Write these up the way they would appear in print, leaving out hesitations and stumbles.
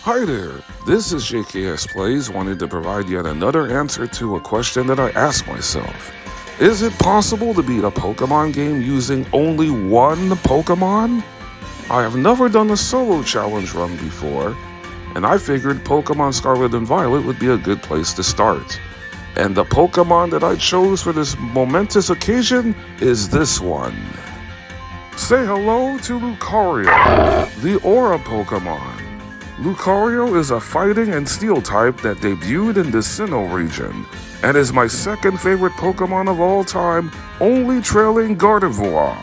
Hi there, this is JKS Plays, wanting to provide yet another answer to a question that I asked myself. Is it possible to beat a Pokemon game using only one Pokemon? I have never done a solo challenge run before, and I figured Pokemon Scarlet and Violet would be a good place to start. And the Pokemon that I chose for this momentous occasion is this one. Say hello to Lucario, the Aura Pokemon. Lucario is a fighting and steel type that debuted in the Sinnoh region, and is my second favorite Pokemon of all time, only trailing Gardevoir.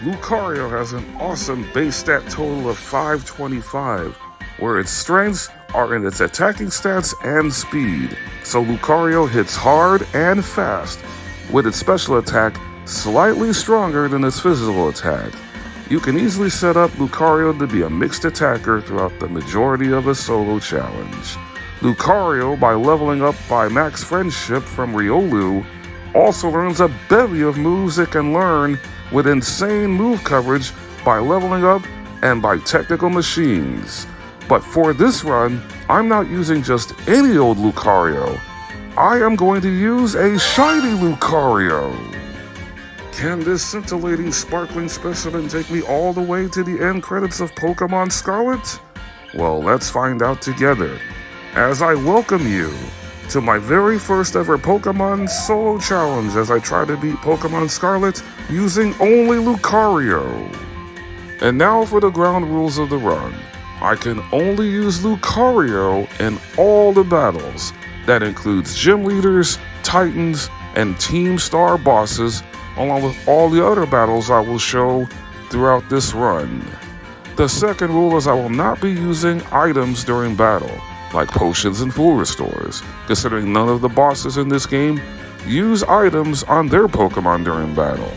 Lucario has an awesome base stat total of 525, where its strengths are in its attacking stats and speed, so Lucario hits hard and fast, with its special attack slightly stronger than its physical attack. You can easily set up Lucario to be a mixed attacker throughout the majority of a solo challenge. Lucario, by leveling up by max friendship from Riolu, also learns a bevy of moves it can learn with insane move coverage by leveling up and by technical machines. But for this run, I'm not using just any old Lucario. I am going to use a shiny Lucario. Can this scintillating, sparkling specimen take me all the way to the end credits of Pokémon Scarlet? Well, let's find out together, as I welcome you to my very first ever Pokémon solo challenge as I try to beat Pokémon Scarlet using only Lucario. And now for the ground rules of the run. I can only use Lucario in all the battles. That includes gym leaders, titans, and team star bosses, along with all the other battles I will show throughout this run. The second rule is I will not be using items during battle, like potions and full restores, considering none of the bosses in this game use items on their Pokemon during battle.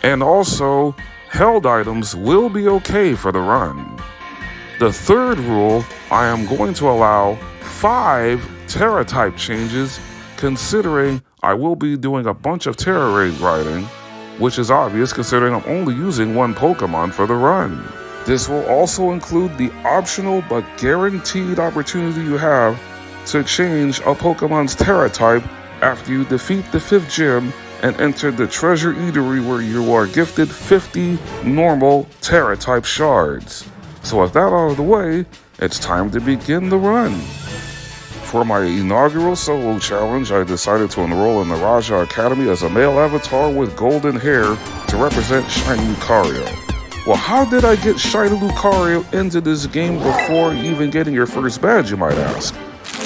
And also, held items will be okay for the run. The third rule, I am going to allow 5 Terra type changes, considering I will be doing a bunch of Terra Raid riding, which is obvious considering I'm only using one Pokemon for the run. This will also include the optional but guaranteed opportunity you have to change a Pokemon's Terra type after you defeat the 5th gym and enter the Treasure Eatery, where you are gifted 50 normal Terra type shards. So with that out of the way, it's time to begin the run. For my inaugural solo challenge, I decided to enroll in the Raja Academy as a male avatar with golden hair to represent Shiny Lucario. Well, how did I get Shiny Lucario into this game before even getting your first badge, you might ask?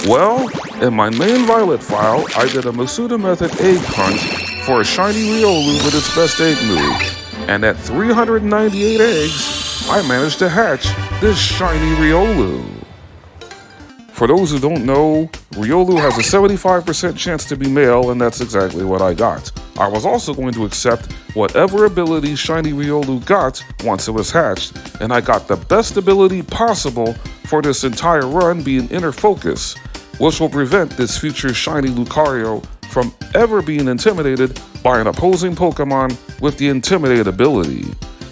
Well, in my main Violet file, I did a Masuda Method egg hunt for a Shiny Riolu with its best egg move, and at 398 eggs, I managed to hatch this Shiny Riolu. For those who don't know, Riolu has a 75% chance to be male, and that's exactly what I got. I was also going to accept whatever ability Shiny Riolu got once it was hatched, and I got the best ability possible for this entire run, being Inner Focus, which will prevent this future Shiny Lucario from ever being intimidated by an opposing Pokemon with the Intimidate ability.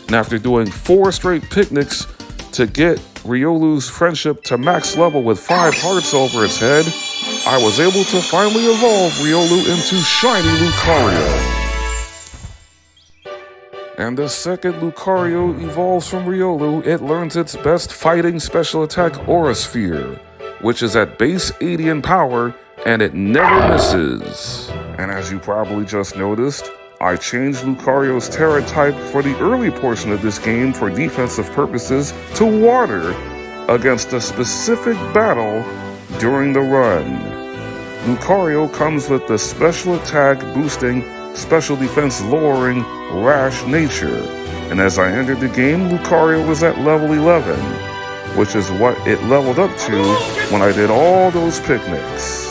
And after doing 4 straight picnics to get Riolu's friendship to max level with 5 hearts over its head, I was able to finally evolve Riolu into Shiny Lucario. And the second Lucario evolves from Riolu, it learns its best fighting special attack, Aura Sphere, which is at base 80 in power, and it never misses. And as you probably just noticed, I changed Lucario's Terra type for the early portion of this game for defensive purposes to Water against a specific battle during the run. Lucario comes with the special attack boosting, special defense lowering, rash nature, and as I entered the game, Lucario was at level 11, which is what it leveled up to when I did all those picnics.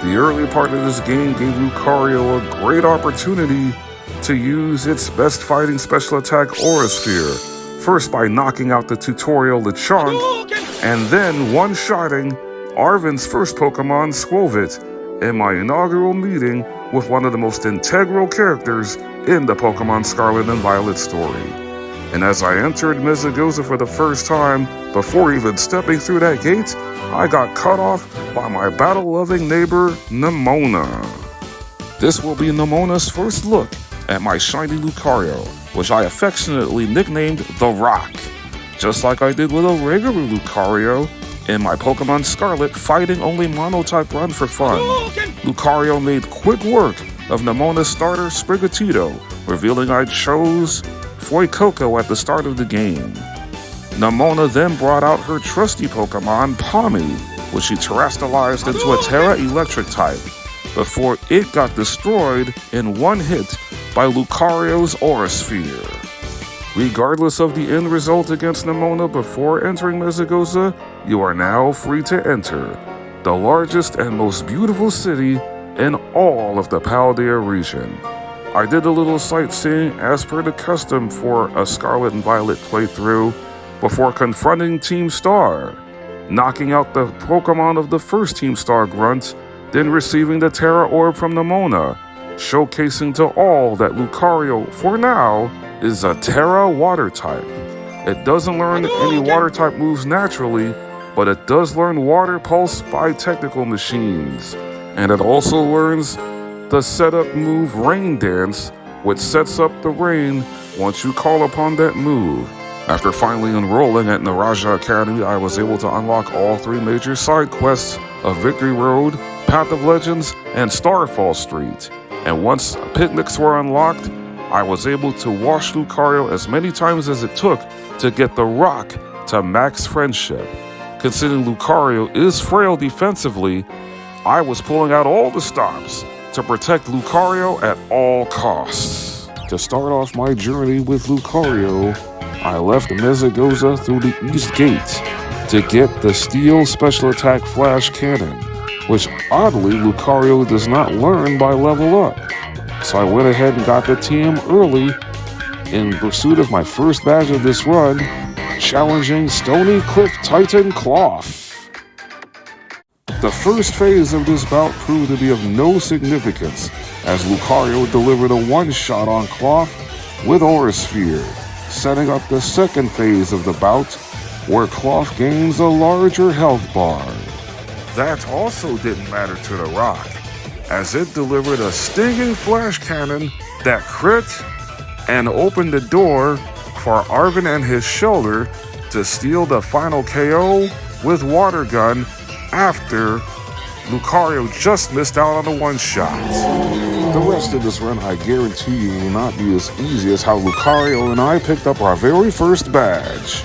The early part of this game gave Lucario a great opportunity to use its best fighting special attack, Aura Sphere, first by knocking out the tutorial Lechonk, and then one-shotting Arven's first Pokemon, Squovit, in my inaugural meeting with one of the most integral characters in the Pokemon Scarlet and Violet story. And as I entered Mizagoza for the first time, before even stepping through that gate, I got cut off by my battle-loving neighbor, Nemona. This will be Nemona's first look at my shiny Lucario, which I affectionately nicknamed The Rock, just like I did with a regular Lucario in my Pokémon Scarlet fighting only mono-type run for fun. Lucario made quick work of Nemona's starter Sprigatito, revealing I chose Fuecoco at the start of the game. Nemona then brought out her trusty Pokemon, Pawmi, which she terrestrialized into a Terra Electric type, before it got destroyed in one hit by Lucario's Aura Sphere. Regardless of the end result against Nemona before entering Mizagoza, you are now free to enter the largest and most beautiful city in all of the Paldea region. I did a little sightseeing as per the custom for a Scarlet and Violet playthrough before confronting Team Star, knocking out the Pokemon of the first Team Star grunt, then receiving the Terra Orb from Nemona, showcasing to all that Lucario, for now, is a Terra Water type. It doesn't learn any Water type moves naturally, but it does learn Water Pulse by technical machines, and it also learns the setup move Rain Dance, which sets up the rain once you call upon that move. After finally enrolling at Naraja Academy, I was able to unlock all 3 major side quests of Victory Road, Path of Legends, and Starfall Street. And once picnics were unlocked, I was able to wash Lucario as many times as it took to get the Rock to max friendship. Considering Lucario is frail defensively, I was pulling out all the stops to protect Lucario at all costs. To start off my journey with Lucario, I left Mizagoza through the East Gate to get the Steel Special Attack Flash Cannon, which oddly Lucario does not learn by level up. So I went ahead and got the TM early in pursuit of my first badge of this run, challenging Stony Cliff Titan Cloth. The first phase of this bout proved to be of no significance, as Lucario delivered a one-shot on Cloth with Aura Sphere, setting up the second phase of the bout, where Cloth gains a larger health bar. That also didn't matter to the Rock, as it delivered a stinging flash cannon that crit and opened the door for Arven and his shoulder to steal the final KO with Water Gun after Lucario just missed out on a one-shot. The rest of this run, I guarantee you, will not be as easy as how Lucario and I picked up our very first badge.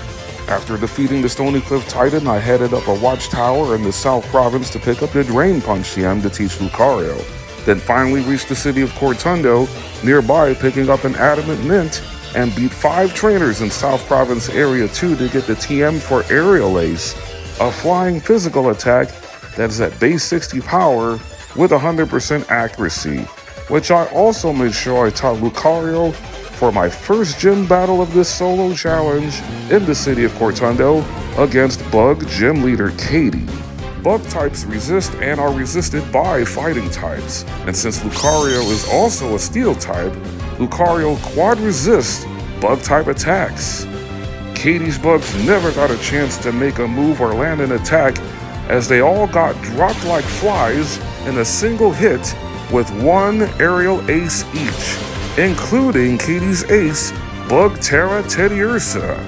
After defeating the Stony Cliff Titan, I headed up a watchtower in the South Province to pick up the Drain Punch TM to teach Lucario, then finally reached the city of Cortundo, nearby picking up an Adamant Mint, and beat 5 trainers in South Province Area 2 to get the TM for Aerial Ace, a flying physical attack that is at base 60 power with 100% accuracy, which I also made sure I taught Lucario for my first gym battle of this solo challenge in the city of Cortundo against Bug Gym Leader Katie. Bug types resist and are resisted by fighting types, and since Lucario is also a steel type, Lucario quad resists bug type attacks. Katie's bugs never got a chance to make a move or land an attack, as they all got dropped like flies in a single hit with one aerial ace each, including Katie's ace, Bug Terra Teddiursa.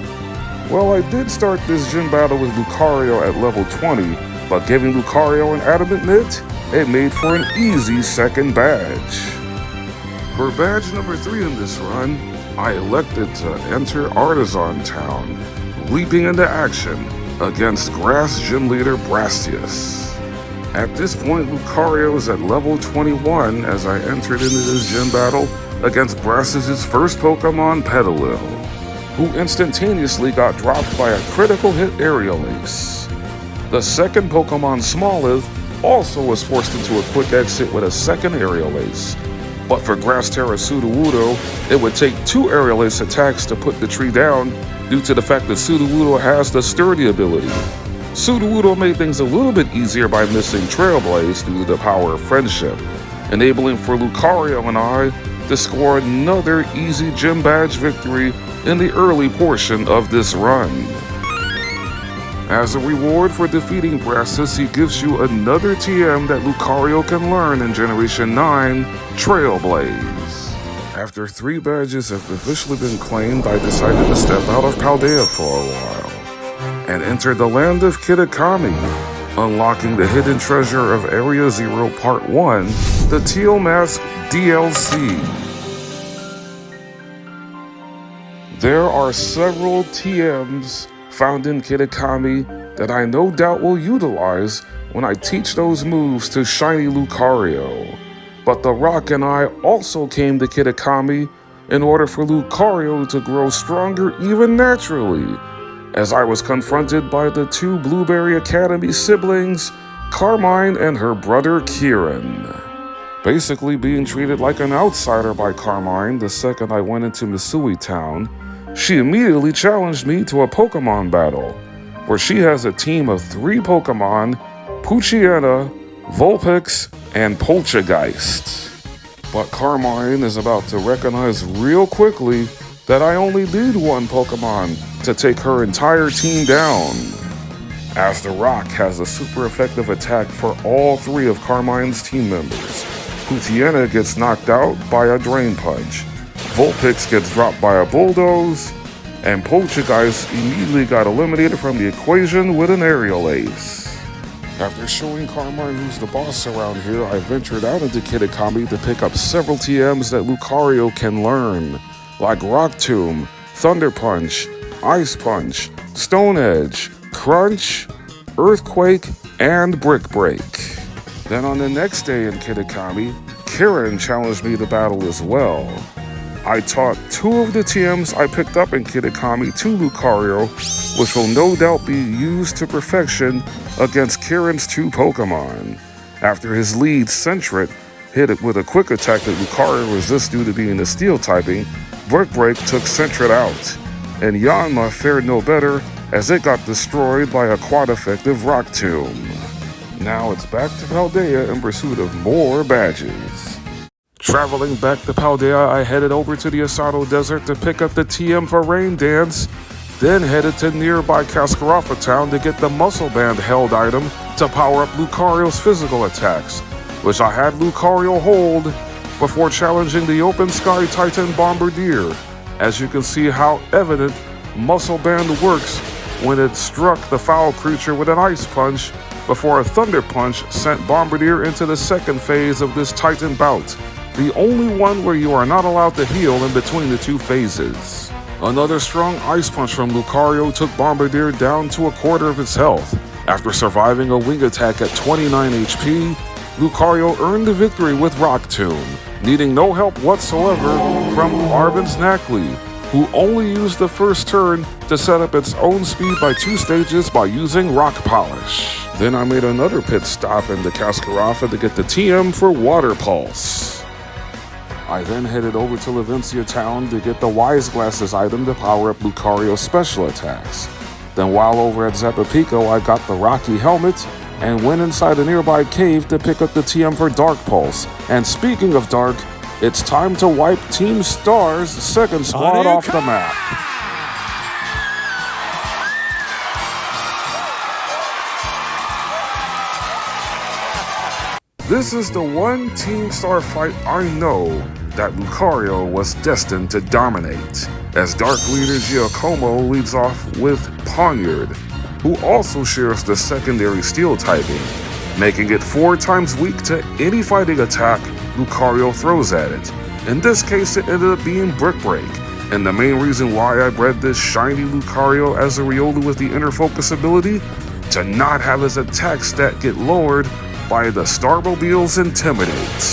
Well, I did start this gym battle with Lucario at level 20, but giving Lucario an Adamant Mitt, it made for an easy second badge. For badge number 3 in this run, I elected to enter Artisan Town, leaping into action against Grass Gym Leader Brastius. At this point, Lucario is at level 21 as I entered into this gym battle against Brastius' first Pokemon, Petalil, who instantaneously got dropped by a critical hit Aerial Ace. The second Pokemon, Smoliv, also was forced into a quick exit with a second Aerial Ace. But for Grass Terra Sudowoodo, it would take 2 Aerial Ace attacks to put the tree down due to the fact that Sudowoodo has the Sturdy ability. Sudowoodo made things a little bit easier by missing Trailblaze due to the power of friendship, enabling for Lucario and I to score another easy gym badge victory in the early portion of this run. As a reward for defeating Brassus, he gives you another TM that Lucario can learn in Generation 9, Trailblaze. After 3 badges have officially been claimed, I decided to step out of Paldea for a while and enter the land of Kitakami, unlocking the hidden treasure of Area 0 Part 1, the Teal Mask DLC. There are several TMs found in Kitakami that I no doubt will utilize when I teach those moves to Shiny Lucario. But the Rock and I also came to Kitakami in order for Lucario to grow stronger even naturally, as I was confronted by the 2 Blueberry Academy siblings, Carmine and her brother Kieran. Basically being treated like an outsider by Carmine the second I went into Misui Town, she immediately challenged me to a Pokemon battle, where she has a team of 3 Pokemon, Poochyena, Vulpix, and Poltergeist. But Carmine is about to recognize real quickly that I only need 1 Pokemon to take her entire team down, as the Rock has a super effective attack for all 3 of Carmine's team members. Poochyena gets knocked out by a Drain Punch, Vulpix gets dropped by a Bulldoze, and Poltergeist immediately got eliminated from the equation with an Aerial Ace. After showing Carmine who's the boss around here, I ventured out into Kitakami to pick up several TMs that Lucario can learn, like Rock Tomb, Thunder Punch, Ice Punch, Stone Edge, Crunch, Earthquake, and Brick Break. Then on the next day in Kitakami, Kieran challenged me to battle as well. I taught 2 of the TMs I picked up in Kitakami to Lucario, which will no doubt be used to perfection against Kieran's 2 Pokemon. After his lead, Sentret, hit it with a quick attack that Lucario resists due to being a steel typing, Brick Break took Sentret out, and Yanma fared no better as it got destroyed by a quad-effective Rock Tomb. Now it's back to Paldea in pursuit of more badges. Traveling back to Paldea, I headed over to the Asado Desert to pick up the TM for Rain Dance, then headed to nearby Cascarafa Town to get the Muscle Band held item to power up Lucario's physical attacks, which I had Lucario hold before challenging the Open Sky Titan Bombardier. As you can see how evident Muscle Band works when it struck the foul creature with an Ice Punch before a Thunder Punch sent Bombardier into the second phase of this Titan bout, the only one where you are not allowed to heal in between the 2 phases. Another strong Ice Punch from Lucario took Bombardier down to a quarter of its health. After surviving a wing attack at 29 HP, Lucario earned the victory with Rock Tomb, needing no help whatsoever from Arvin's Knackley, who only used the first turn to set up its own speed by 2 stages by using Rock Polish. Then I made another pit stop into Cascarafa to get the TM for Water Pulse. I then headed over to Levencia Town to get the Wise Glasses item to power up Lucario's special attacks. Then while over at Zapapico, I got the Rocky Helmet and went inside a nearby cave to pick up the TM for Dark Pulse. And speaking of Dark, it's time to wipe Team Star's second squad off the map. This is the one Team Star fight I know that Lucario was destined to dominate, as Dark Leader Giacomo leads off with Poniard, who also shares the secondary steel typing, making it 4 times weak to any fighting attack Lucario throws at it. In this case, it ended up being Brick Break, and the main reason why I bred this shiny Lucario as a Riolu with the Inner Focus ability, to not have his attack stat get lowered by the Starmobile's Intimidate,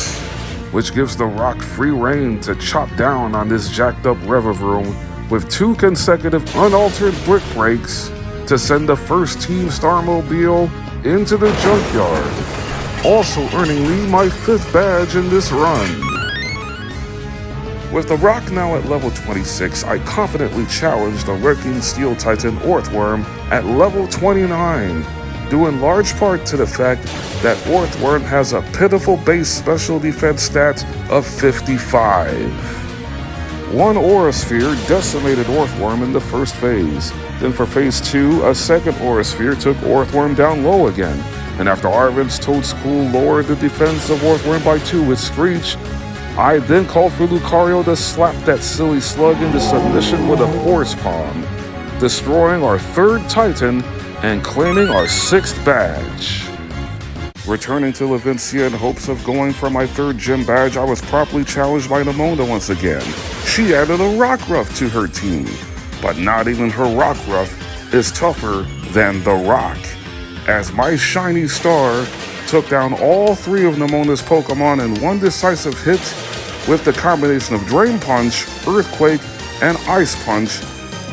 which gives the Rock free reign to chop down on this jacked up Revavroom with 2 consecutive unaltered Brick Breaks to send the first Team Starmobile into the junkyard, also earning me my 5th badge in this run. With the Rock now at level 26, I confidently challenged the Wrecking Steel Titan Orthworm at level 29, due in large part to the fact that Orthworm has a pitiful base special defense stat of 55. One Aura Sphere decimated Orthworm in the first phase. Then for phase 2, a second Aura Sphere took Orthworm down low again. And after Arvin's Toadstool lowered the defense of Orthworm by 2 with Screech, I then called for Lucario to slap that silly slug into submission with a Force Palm, destroying our 3rd Titan and claiming our 6th badge. Returning to Levincia in hopes of going for my 3rd gym badge, I was promptly challenged by Nemona once again. She added a Rockruff to her team, but not even her Rockruff is tougher than the Rock, as my shiny star took down all 3 of Nemona's Pokemon in one decisive hit with the combination of Drain Punch, Earthquake, and Ice Punch,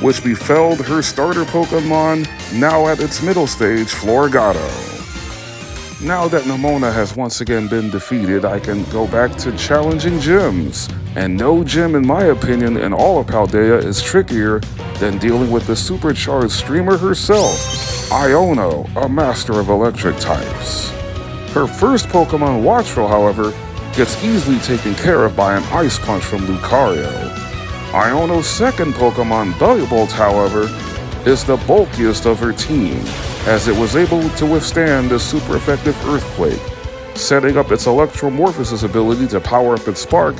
which befelled her starter Pokemon, now at its middle stage, Floragato. Now that Nemona has once again been defeated, I can go back to challenging gyms. And no gym, in my opinion, in all of Paldea is trickier than dealing with the supercharged streamer herself, Iono, a master of electric types. Her first Pokemon, Wattrel, however, gets easily taken care of by an Ice Punch from Lucario. Iono's second Pokemon, Bellybolt, however, is the bulkiest of her team, as it was able to withstand a super effective Earthquake, setting up its Electromorphosis ability to power up its Spark,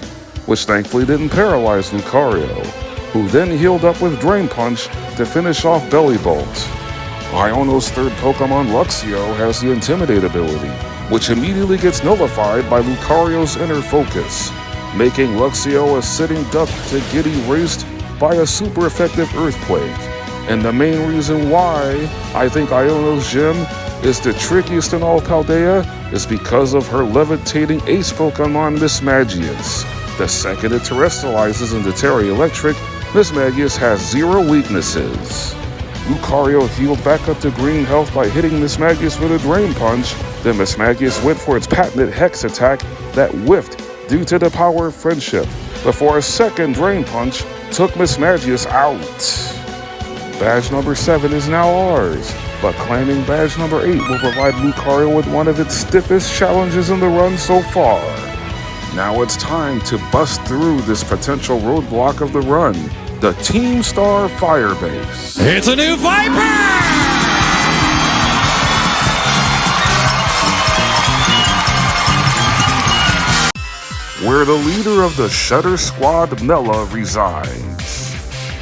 which thankfully didn't paralyze Lucario, who then healed up with Drain Punch to finish off Bellybolt. Iono's third Pokemon, Luxio, has the Intimidate ability, which immediately gets nullified by Lucario's Inner Focus, making Luxio a sitting duck to get erased by a super effective Earthquake. And the main reason why I think Iono's gym is the trickiest in all of Paldea is because of her levitating ace Pokemon, Mismagius. The second it terrestrializes into Terra Electric, Mismagius has 0 weaknesses. Lucario healed back up to green health by hitting Mismagius with a Drain Punch, then Mismagius went for its patented Hex attack that whiffed due to the power of friendship, before a second Drain Punch took Mismagius out. Badge number 7 is now ours, but claiming badge number 8 will provide Lucario with one of its stiffest challenges in the run so far. Now it's time to bust through this potential roadblock of the run, the Team Star Fire Base. It's a new Viper! Where the leader of the Shutter Squad, Mela, resides.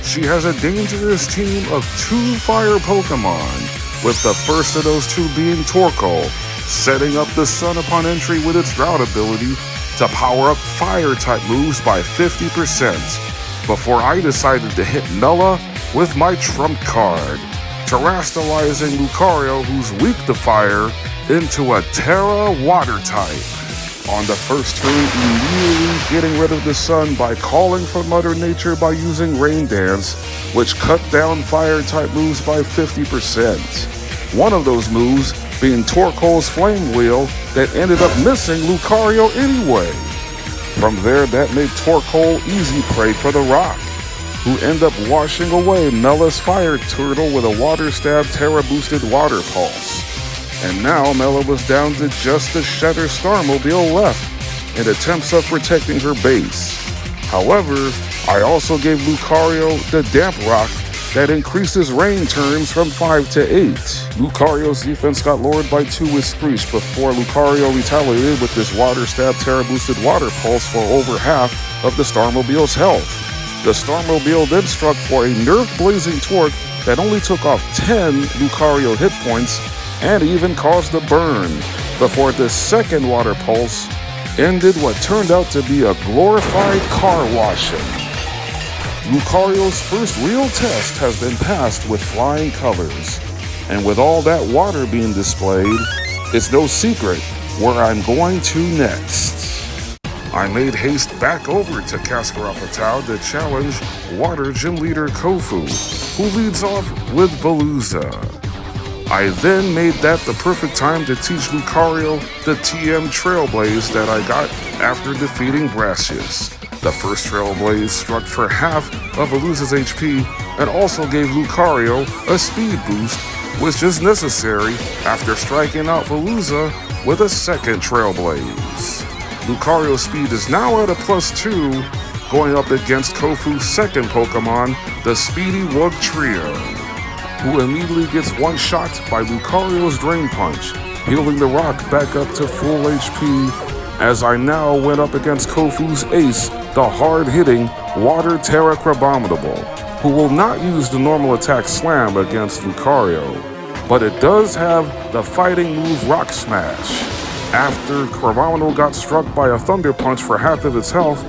She has a dangerous team of 2 fire Pokemon, with the first of those 2 being Torkoal, setting up the Sun upon entry with its Drought ability to power up Fire-type moves by 50%, before I decided to hit Mela with my trump card, terrestrializing Lucario, who's weak to fire, into a Terra Water type. On the first turn, immediately getting rid of the Sun by calling for Mother Nature by using Rain Dance, which cut down Fire-type moves by 50%. One of those moves being Torkoal's Flame Wheel that ended up missing Lucario anyway. From there, that made Torkoal easy prey for the Rock, who end up washing away Mela's Fire Turtle with a Water Stab Terra-boosted Water Pulse. And now Mela was down to just the Shatter Starmobile left in attempts of protecting her base. However, I also gave Lucario the Damp Rock that increases rain turns from 5 to 8. Lucario's defense got lowered by 2 with Screech before Lucario retaliated with this Water Stab Terra-boosted Water Pulse for over half of the Starmobile's health. The Starmobile then struck for a Nerf Blazing Torque that only took off 10 Lucario hit points and even caused a burn, before the second Water Pulse ended what turned out to be a glorified car washing. Lucario's first real test has been passed with flying colors, and with all that water being displayed, it's no secret where I'm going to next. I made haste back over to Cascarapatao to challenge Water Gym Leader Kofu, who leads off with Veluza. I then made that the perfect time to teach Lucario the TM Trailblaze that I got after defeating Brassius. The first Trailblaze struck for half of Veluza's HP and also gave Lucario a speed boost, which is necessary after striking out Veluza with a second Trailblaze. Lucario's speed is now at a +2, going up against Kofu's second Pokemon, the Speedy Wug Trio, who immediately gets one-shot by Lucario's Drain Punch, healing the rock back up to full HP, as I now went up against Kofu's ace, the hard-hitting Water Terra Crabominable, who will not use the normal attack Slam against Lucario, but it does have the fighting move Rock Smash. After Crabominable got struck by a Thunder Punch for half of its health,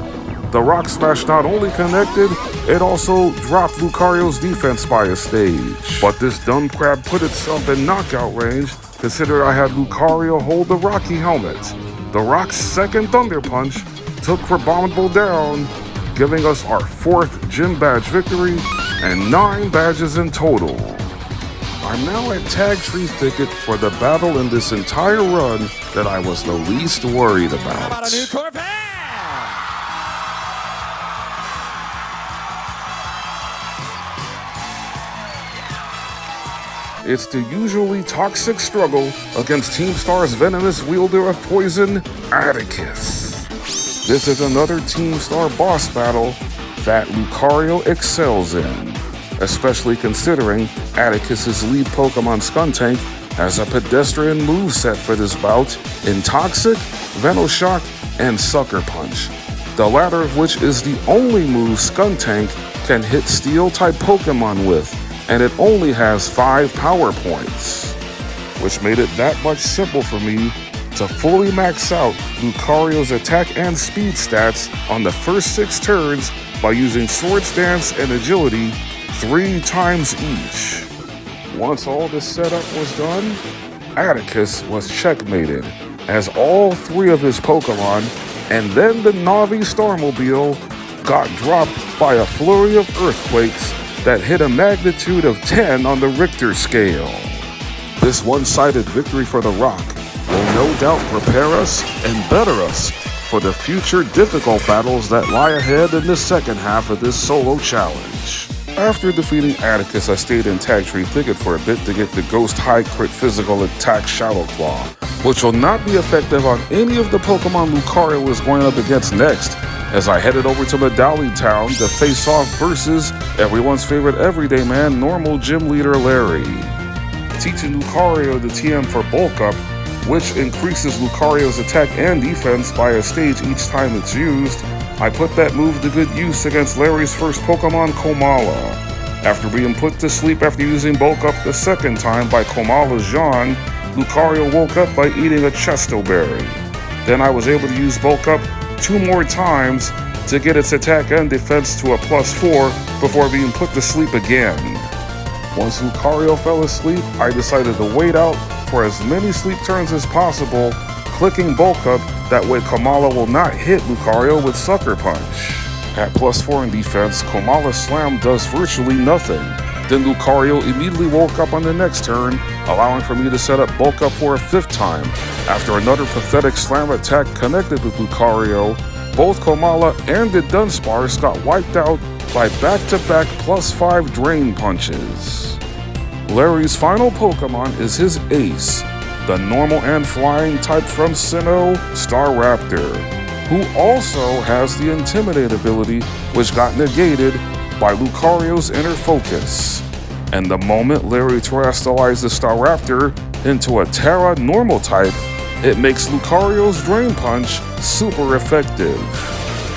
the Rock Smash not only connected, it also dropped Lucario's defense by a stage. But this dumb crab put itself in knockout range, considering I had Lucario hold the Rocky Helmet. The Rock's second Thunder Punch took Crabominable down, giving us our 4th Gym Badge victory and 9 badges in total. I'm now at Tag Tree Thicket for the battle in this entire run that I was the least worried about. It's the usually toxic struggle against Team Star's venomous wielder of poison, Atticus. This is another Team Star boss battle that Lucario excels in, especially considering Atticus's lead Pokemon Skuntank has a pedestrian moveset for this bout in Toxic, Venoshock, and Sucker Punch, the latter of which is the only move Skuntank can hit Steel-type Pokemon with, and it only has 5 power points, which made it that much simple for me to fully max out Lucario's attack and speed stats on the first 6 turns by using Swords Dance and Agility 3 times each. Once all this setup was done, Atticus was checkmated, as all 3 of his Pokemon and then the Navi Starmobile got dropped by a flurry of earthquakes that hit a magnitude of 10 on the Richter scale. This one-sided victory for the Rock will no doubt prepare us and better us for the future difficult battles that lie ahead in the second half of this solo challenge. After defeating Atticus, I stayed in Tag Tree Thicket for a bit to get the Ghost High Crit Physical Attack Shadow Claw, which will not be effective on any of the Pokemon Lucario is going up against next, as I headed over to Medali Town to face off versus everyone's favorite everyday man, normal gym leader Larry. Teaching Lucario the TM for Bulk Up, which increases Lucario's attack and defense by a stage each time it's used, I put that move to good use against Larry's first Pokemon, Komala. After being put to sleep after using Bulk Up the second time by Komala's Jean, Lucario woke up by eating a Chesto Berry. Then I was able to use Bulk Up 2 more times to get its attack and defense to a +4 before being put to sleep again. Once Lucario fell asleep, I decided to wait out for as many sleep turns as possible, clicking Bulk Up, that way Komala will not hit Lucario with Sucker Punch. At +4 in defense, Komala's Slam does virtually nothing. Then Lucario immediately woke up on the next turn, allowing for me to set up Bulk Up for a 5th time. After another pathetic Slam attack connected with Lucario, both Komala and the Dunsparce got wiped out by back-to-back +5 Drain Punches. Larry's final Pokemon is his ace, the normal and flying type from Sinnoh, Staraptor, who also has the Intimidate ability, which got negated by Lucario's Inner Focus. And the moment Larry terrestrializes the Staraptor into a Terra normal type, it makes Lucario's Drain Punch super effective.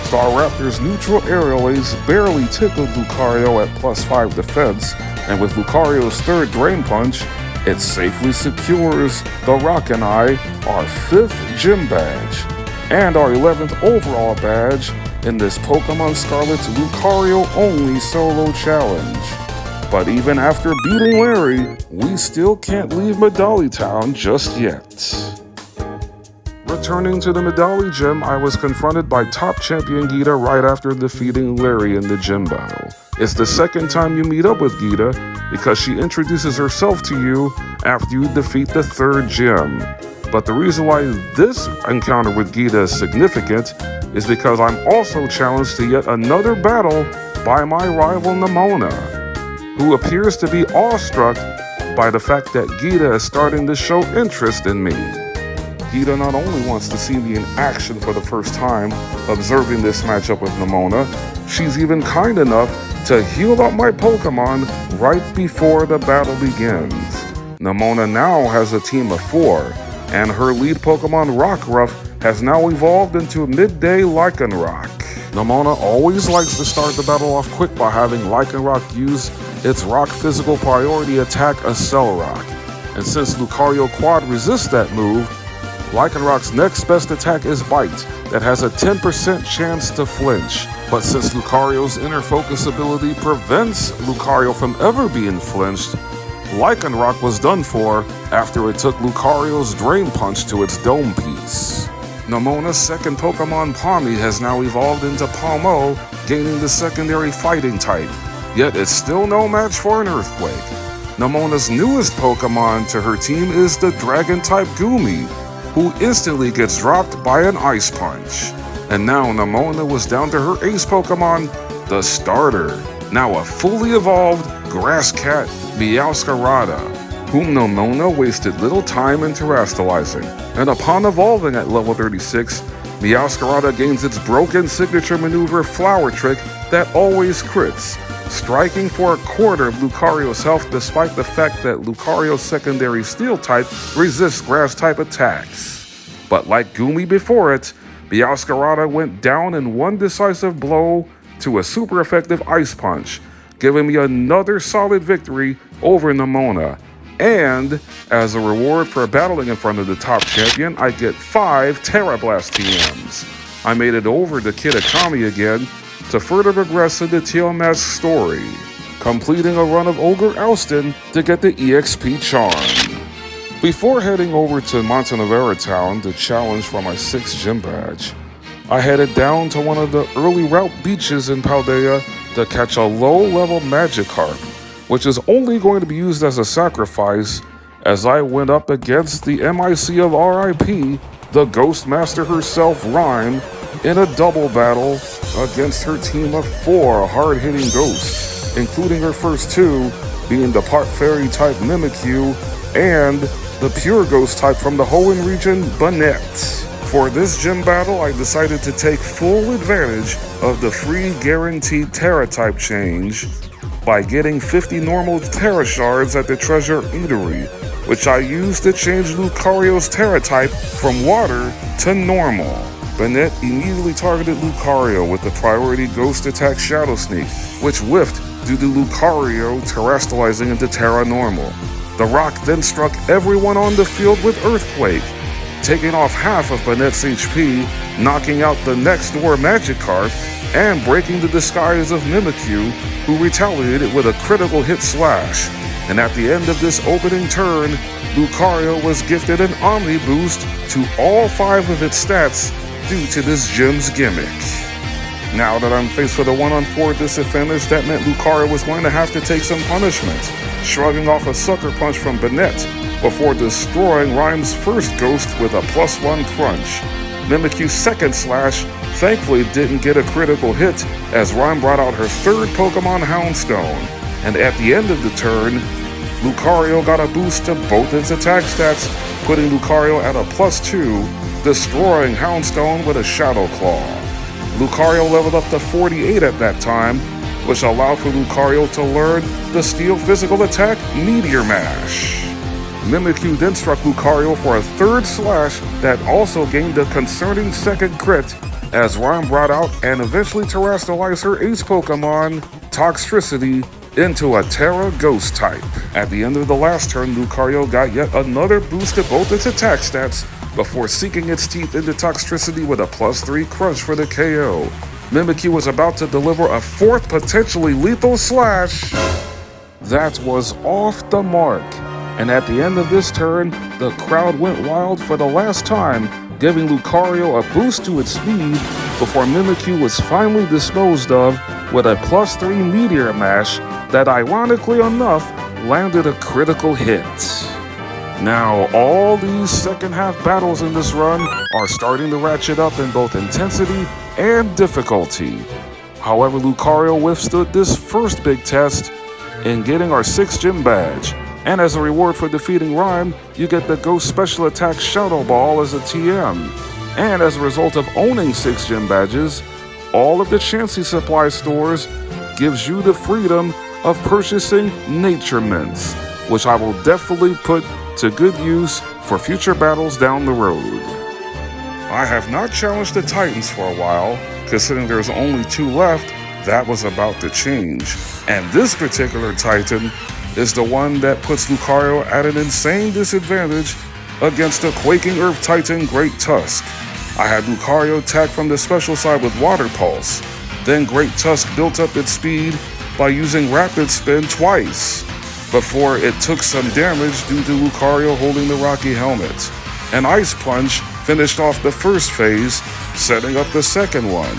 Staraptor's neutral aerial ace barely tickled Lucario at +5 defense, and with Lucario's 3rd Drain Punch, it safely secures the Rock and I our 5th Gym Badge, and our 11th overall badge in this Pokémon Scarlet Lucario-only solo challenge. But even after beating Larry, we still can't leave Medali Town just yet. Returning to the Medali Gym, I was confronted by top champion Geeta right after defeating Larry in the gym battle. It's the second time you meet up with Geeta because she introduces herself to you after you defeat the 3rd gym. But the reason why this encounter with Geeta is significant is because I'm also challenged to yet another battle by my rival Nemona, who appears to be awestruck by the fact that Geeta is starting to show interest in me. Geeta not only wants to see me in action for the first time, observing this matchup with Nemona, she's even kind enough to heal up my Pokemon right before the battle begins. Nemona now has a team of 4, and her lead Pokemon Rockruff has now evolved into Midday Lycanroc. Nemona always likes to start the battle off quick by having Lycanroc use its rock physical priority attack Accel Rock. And since Lucario Quad resists that move, Lycanroc's next best attack is Bite, that has a 10% chance to flinch. But since Lucario's inner focus ability prevents Lucario from ever being flinched, Lycanroc was done for after it took Lucario's Drain Punch to its dome piece. Nemona's second Pokemon Pawmi has now evolved into Palmo, gaining the secondary fighting type, yet it's still no match for an Earthquake. Nemona's newest Pokemon to her team is the Dragon-type Goomy, who instantly gets dropped by an Ice Punch. And now Nemona was down to her ace Pokemon, the starter, now a fully evolved Grass Cat Meowscarada, whom Nemona wasted little time in terastallizing. And upon evolving at level 36, Meowscarada gains its broken signature maneuver Flower Trick that always crits, striking for a quarter of Lucario's health despite the fact that Lucario's secondary Steel type resists Grass type attacks. But like Goomy before it, Meowscarada went down in one decisive blow to a super effective Ice Punch, giving me another solid victory over Nemona. And as a reward for battling in front of the top champion, I get 5 Terra Blast TMs. I made it over to Kid Akami again to further progress in the Teal Mask story, completing a run of Ogre Alston to get the EXP Charm. Before heading over to Montenevera Town to challenge for my 6th gym badge, I headed down to one of the early route beaches in Paldea to catch a low-level Magikarp, which is only going to be used as a sacrifice as I went up against the MIC of RIP, the Ghost Master herself, Rhyme, in a double battle against her team of 4 hard-hitting ghosts, including her first 2 being the Part Fairy type Mimikyu and the Pure Ghost type from the Hoenn region, Banette. For this gym battle, I decided to take full advantage of the free guaranteed Terra type change by getting 50 normal Terra shards at the Treasure Eatery, which I used to change Lucario's Terra type from water to normal. Banette immediately targeted Lucario with the priority Ghost attack Shadow Sneak, which whiffed due to Lucario terastallizing into Terra normal. The rock then struck everyone on the field with Earthquake, taking off half of Banette's HP, knocking out the next door Magikarp, and breaking the disguise of Mimikyu, who retaliated with a critical hit slash. And at the end of this opening turn, Lucario was gifted an Omni boost to all 5 of its stats due to this gym's gimmick. Now that I'm faced with a 1-on-4 disadvantage, that meant Lucario was going to have to take some punishment, shrugging off a Sucker Punch from Banette before destroying Rhyme's first Ghost with a +1 crunch. Mimikyu's second slash thankfully didn't get a critical hit as Rhyme brought out her 3rd Pokemon Houndstone, and at the end of the turn, Lucario got a boost to both its attack stats, putting Lucario at a +2, destroying Houndstone with a Shadow Claw. Lucario leveled up to 48 at that time, which allowed for Lucario to learn the Steel physical attack Meteor Mash. Mimikyu then struck Lucario for a 3rd slash that also gained a concerning 2nd crit as Rhyme brought out and eventually terastallized her ace Pokemon, Toxtricity, into a Terra Ghost type. At the end of the last turn, Lucario got yet another boost to both its attack stats before sinking its teeth into Toxtricity with a +3 crunch for the KO. Mimikyu was about to deliver a 4th potentially lethal slash that was off the mark. And at the end of this turn, the crowd went wild for the last time, giving Lucario a boost to its speed before Mimikyu was finally disposed of with a +3 Meteor Mash that ironically enough landed a critical hit. Now, all these second half battles in this run are starting to ratchet up in both intensity and difficulty. However, Lucario withstood this first big test in getting our 6th gym badge, And as a reward for defeating Rhyme, you get the Ghost Special Attack Shadow Ball as a TM. And as a result of owning 6 gym badges, all of the Chansey Supply stores gives you the freedom of purchasing Nature Mints, which I will definitely put to good use for future battles down the road. I have not challenged the Titans for a while, considering there's only 2 left. That was about to change. And this particular Titan is the one that puts Lucario at an insane disadvantage against the Quaking Earth Titan Great Tusk. I had Lucario attack from the special side with Water Pulse. Then Great Tusk built up its speed by using Rapid Spin twice, before it took some damage due to Lucario holding the Rocky Helmet. And Ice Punch finished off the first phase, setting up the second one,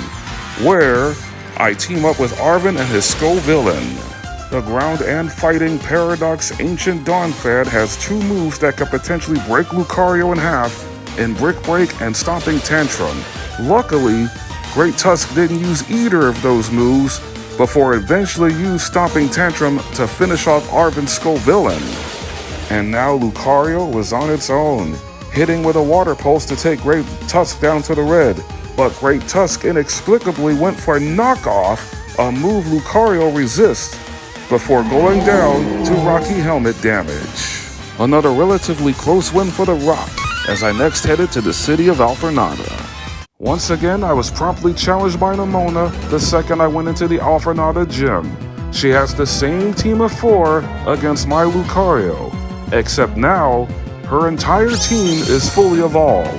where I team up with Arven and his Villain. The ground and fighting Paradox Ancient Dawn Fad has 2 moves that could potentially break Lucario in half in Brick Break and Stomping Tantrum. Luckily, Great Tusk didn't use either of those moves before eventually used Stomping Tantrum to finish off Arven's Villain. And now Lucario was on its own, hitting with a Water Pulse to take Great Tusk down to the red. But Great Tusk inexplicably went for Knockoff, a move Lucario resists, before going down to Rocky Helmet damage. Another relatively close win for the Rock, as I next headed to the city of Alfornada. Once again, I was promptly challenged by Nemona the second I went into the Alfornada gym. She has the same team of 4 against my Lucario, except now, her entire team is fully evolved.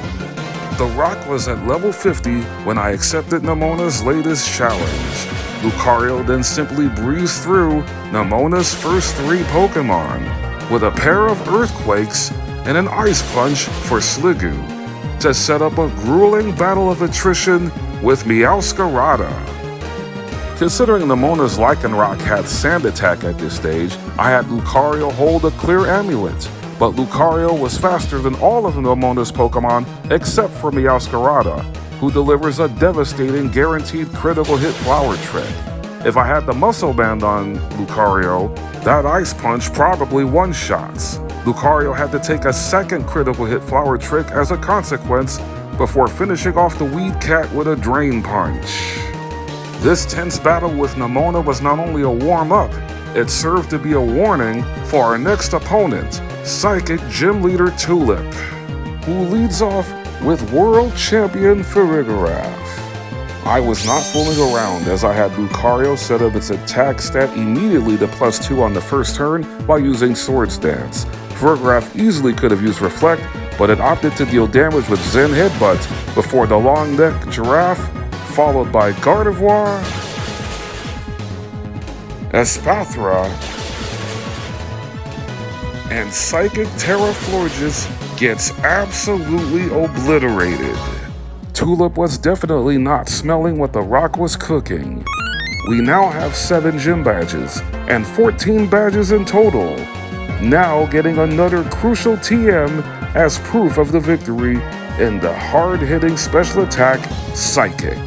The Rock was at level 50 when I accepted Nemona's latest challenge. Lucario then simply breezed through Nemona's first 3 Pokemon, with a pair of Earthquakes and an Ice Punch for Sliggoo, to set up a grueling battle of attrition with Meowscarada. Considering Nemona's Lycanroc had Sand Attack at this stage, I had Lucario hold a Clear Amulet, but Lucario was faster than all of Nemona's Pokemon except for Meowscarada, who delivers a devastating guaranteed critical hit Flower Trick. If I had the Muscle Band on Lucario, that Ice Punch probably one-shots. Lucario had to take a second critical hit Flower Trick as a consequence before finishing off the Weed Cat with a Drain Punch. This tense battle with Nemona was not only a warm-up, it served to be a warning for our next opponent, Psychic Gym Leader Tulip, who leads off with World Champion Farigiraf. I was not fooling around, as I had Lucario set up its attack stat immediately to +2 on the first turn while using Swords Dance. Farigiraf easily could have used Reflect, but it opted to deal damage with Zen Headbutt before the Long Neck Giraffe, followed by Gardevoir, Espathra, and Psychic Terraflorges gets absolutely obliterated. Tulip was definitely not smelling what the Rock was cooking. We now have 7 gym badges, and 14 badges in total, now getting another crucial TM as proof of the victory in the hard-hitting special attack, Psychic.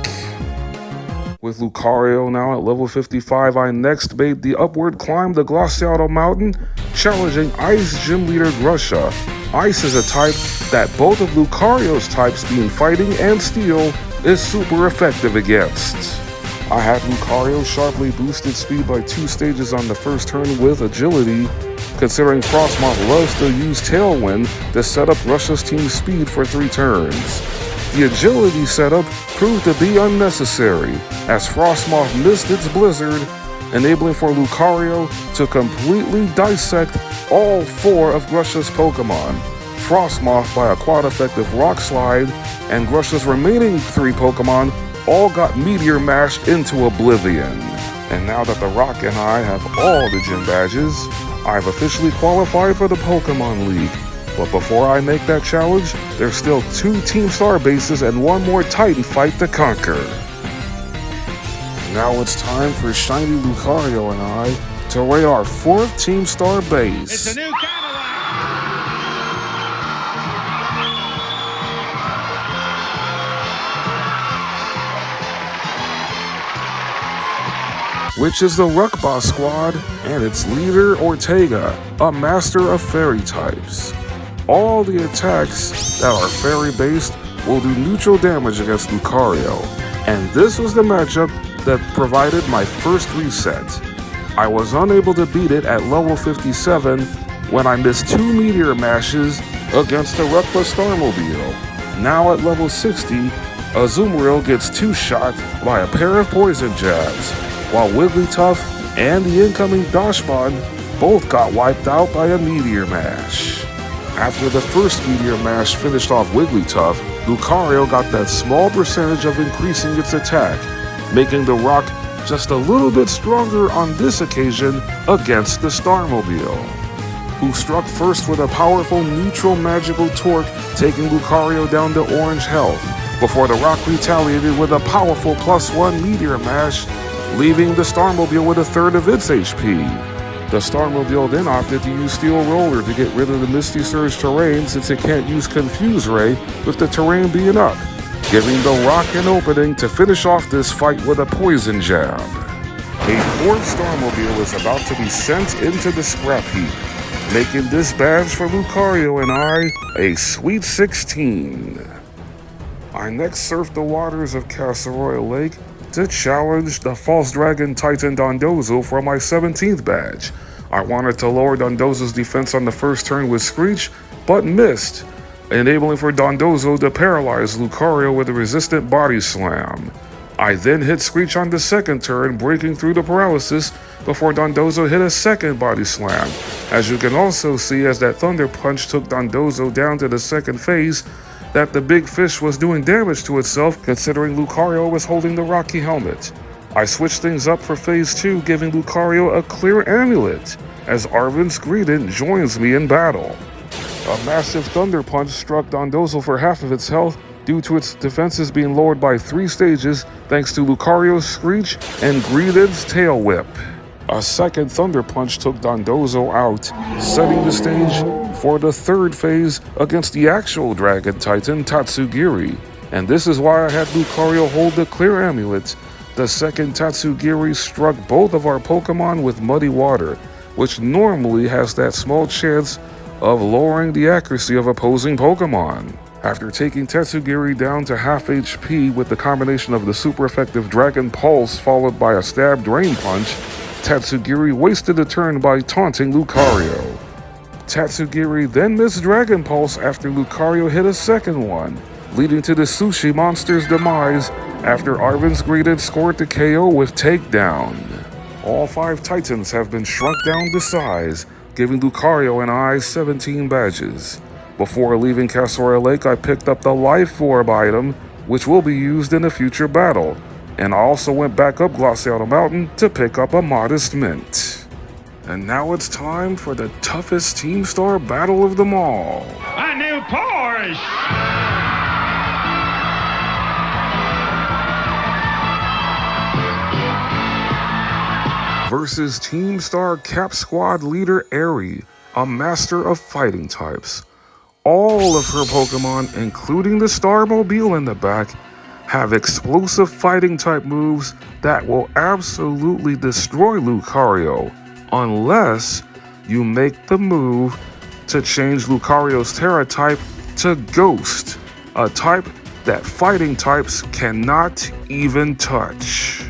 With Lucario now at level 55, I next made the upward climb to Glaciato Mountain, challenging Ice Gym Leader Grusha. Ice is a type that both of Lucario's types, being Fighting and Steel, is super effective against. I had Lucario sharply boosted speed by 2 stages on the first turn with Agility, considering Frostmoth loves to use Tailwind to set up Grusha's team's speed for 3 turns. The Agility setup proved to be unnecessary, as Frostmoth missed its Blizzard, enabling for Lucario to completely dissect all 4 of Grusha's Pokemon. Frostmoth by a quad-effective Rock Slide, and Grusha's remaining 3 Pokemon all got Meteor Mashed into oblivion. And now that the Rock and I have all the gym badges, I've officially qualified for the Pokemon League. But before I make that challenge, there's still 2 Team Star bases and 1 more Titan fight to conquer. Now it's time for Shiny Lucario and I to raid our 4th Team Star base. It's a new Cadillac! which is the Ruck Boss Squad, and its leader, Ortega, a master of fairy types. All the attacks that are fairy-based will do neutral damage against Lucario, and this was the matchup that provided my first reset. I was unable to beat it at level 57 when I missed 2 Meteor Mashes against the Reckless Starmobile. Now at level 60, Azumarill gets 2-shot by a pair of Poison Jabs, while Wigglytuff and the incoming Dachshund both got wiped out by a Meteor Mash. After the first Meteor Mash finished off Wigglytuff, Lucario got that small percentage of increasing its attack, making the rock just a little bit stronger on this occasion against the Starmobile, who struck first with a powerful neutral magical torque, taking Lucario down to orange health, before the rock retaliated with a powerful +1 Meteor Mash, leaving the Starmobile with a third of its HP. The Starmobile then opted to use Steel Roller to get rid of the Misty Surge terrain since it can't use Confuse Ray with the terrain being up, giving the rock an opening to finish off this fight with a Poison Jab. A fourth Starmobile is about to be sent into the scrap heap, making this badge for Lucario and I a sweet 16. I next surfed the waters of Casseroy Lake to challenge the False Dragon Titan Dondozo for my 17th badge. I wanted to lower Dondozo's defense on the first turn with Screech, but missed, enabling for Dondozo to paralyze Lucario with a resistant body slam. I then hit Screech on the second turn, breaking through the paralysis before Dondozo hit a second body slam. As you can also see, as that Thunder Punch took Dondozo down to the second phase, that the big fish was doing damage to itself considering Lucario was holding the Rocky Helmet. I switched things up for phase 2, giving Lucario a clear amulet, as Arven's Greedent joins me in battle. A massive Thunder Punch struck Dondozo for half of its health due to its defenses being lowered by 3 stages thanks to Lucario's Screech and Greedent's Tail Whip. A second Thunder Punch took Dondozo out, setting the stage for the third phase against the actual Dragon Titan, Tatsugiri. And this is why I had Lucario hold the clear amulet. The second Tatsugiri struck both of our Pokemon with Muddy Water, which normally has that small chance of lowering the accuracy of opposing Pokemon. After taking Tatsugiri down to half HP with the combination of the super effective Dragon Pulse followed by a Stab Drain Punch, Tatsugiri wasted a turn by taunting Lucario. Tatsugiri then missed Dragon Pulse after Lucario hit a second one, leading to the Sushi monster's demise after Arven's Greedent scored the KO with Takedown. All 5 Titans have been shrunk down to size, giving Lucario and I 17 badges. Before leaving Casseroy Lake, I picked up the Life Orb item, which will be used in a future battle. And I also went back up Glacial Mountain to pick up a Modest Mint. And now it's time for the toughest Team Star battle of them all. A new Porsche! Versus Team Star Cap Squad leader Aerie, a master of fighting types. All of her Pokemon, including the Starmobile in the back, have explosive fighting type moves that will absolutely destroy Lucario unless you make the move to change Lucario's Terra type to Ghost, a type that fighting types cannot even touch.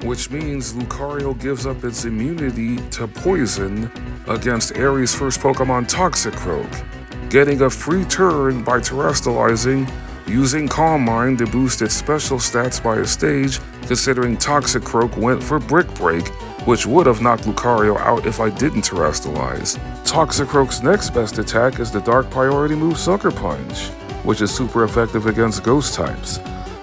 Which means Lucario gives up its immunity to poison against Aerie's first Pokemon Toxicroak, getting a free turn by terrestrializing, using Calm Mind to boost its special stats by a stage, considering Toxicroak went for Brick Break, which would have knocked Lucario out if I didn't terrestrialize. Toxicroak's next best attack is the Dark Priority move Sucker Punch, which is super effective against Ghost types,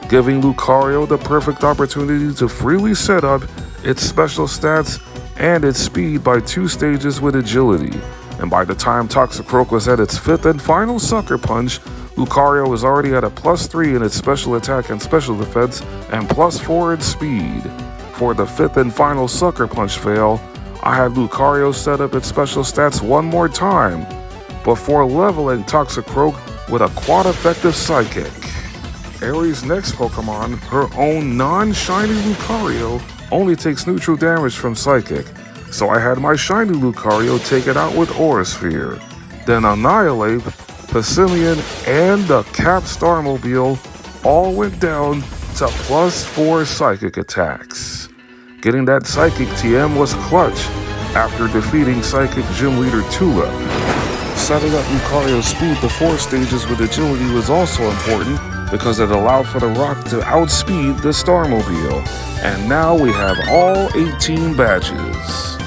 giving Lucario the perfect opportunity to freely set up its special stats and its speed by 2 stages with agility. And by the time Toxicroak was at its 5th and final Sucker Punch, Lucario was already at a +3 in its special attack and special defense and +4 in speed. For the 5th and final Sucker Punch fail, I had Lucario set up its special stats one more time before leveling Toxicroak with a quad-effective Psychic. Aerie's next Pokemon, her own non-shiny Lucario, only takes neutral damage from Psychic, so I had my shiny Lucario take it out with Aura Sphere. Then Annihilate, Passimian, and the Cap Starmobile all went down to +4 Psychic attacks. Getting that Psychic TM was clutch after defeating Psychic Gym Leader Tulip. Setting up Lucario's speed to 4 stages with agility was also important because it allowed for the rock to outspeed the Starmobile. And now we have all 18 badges.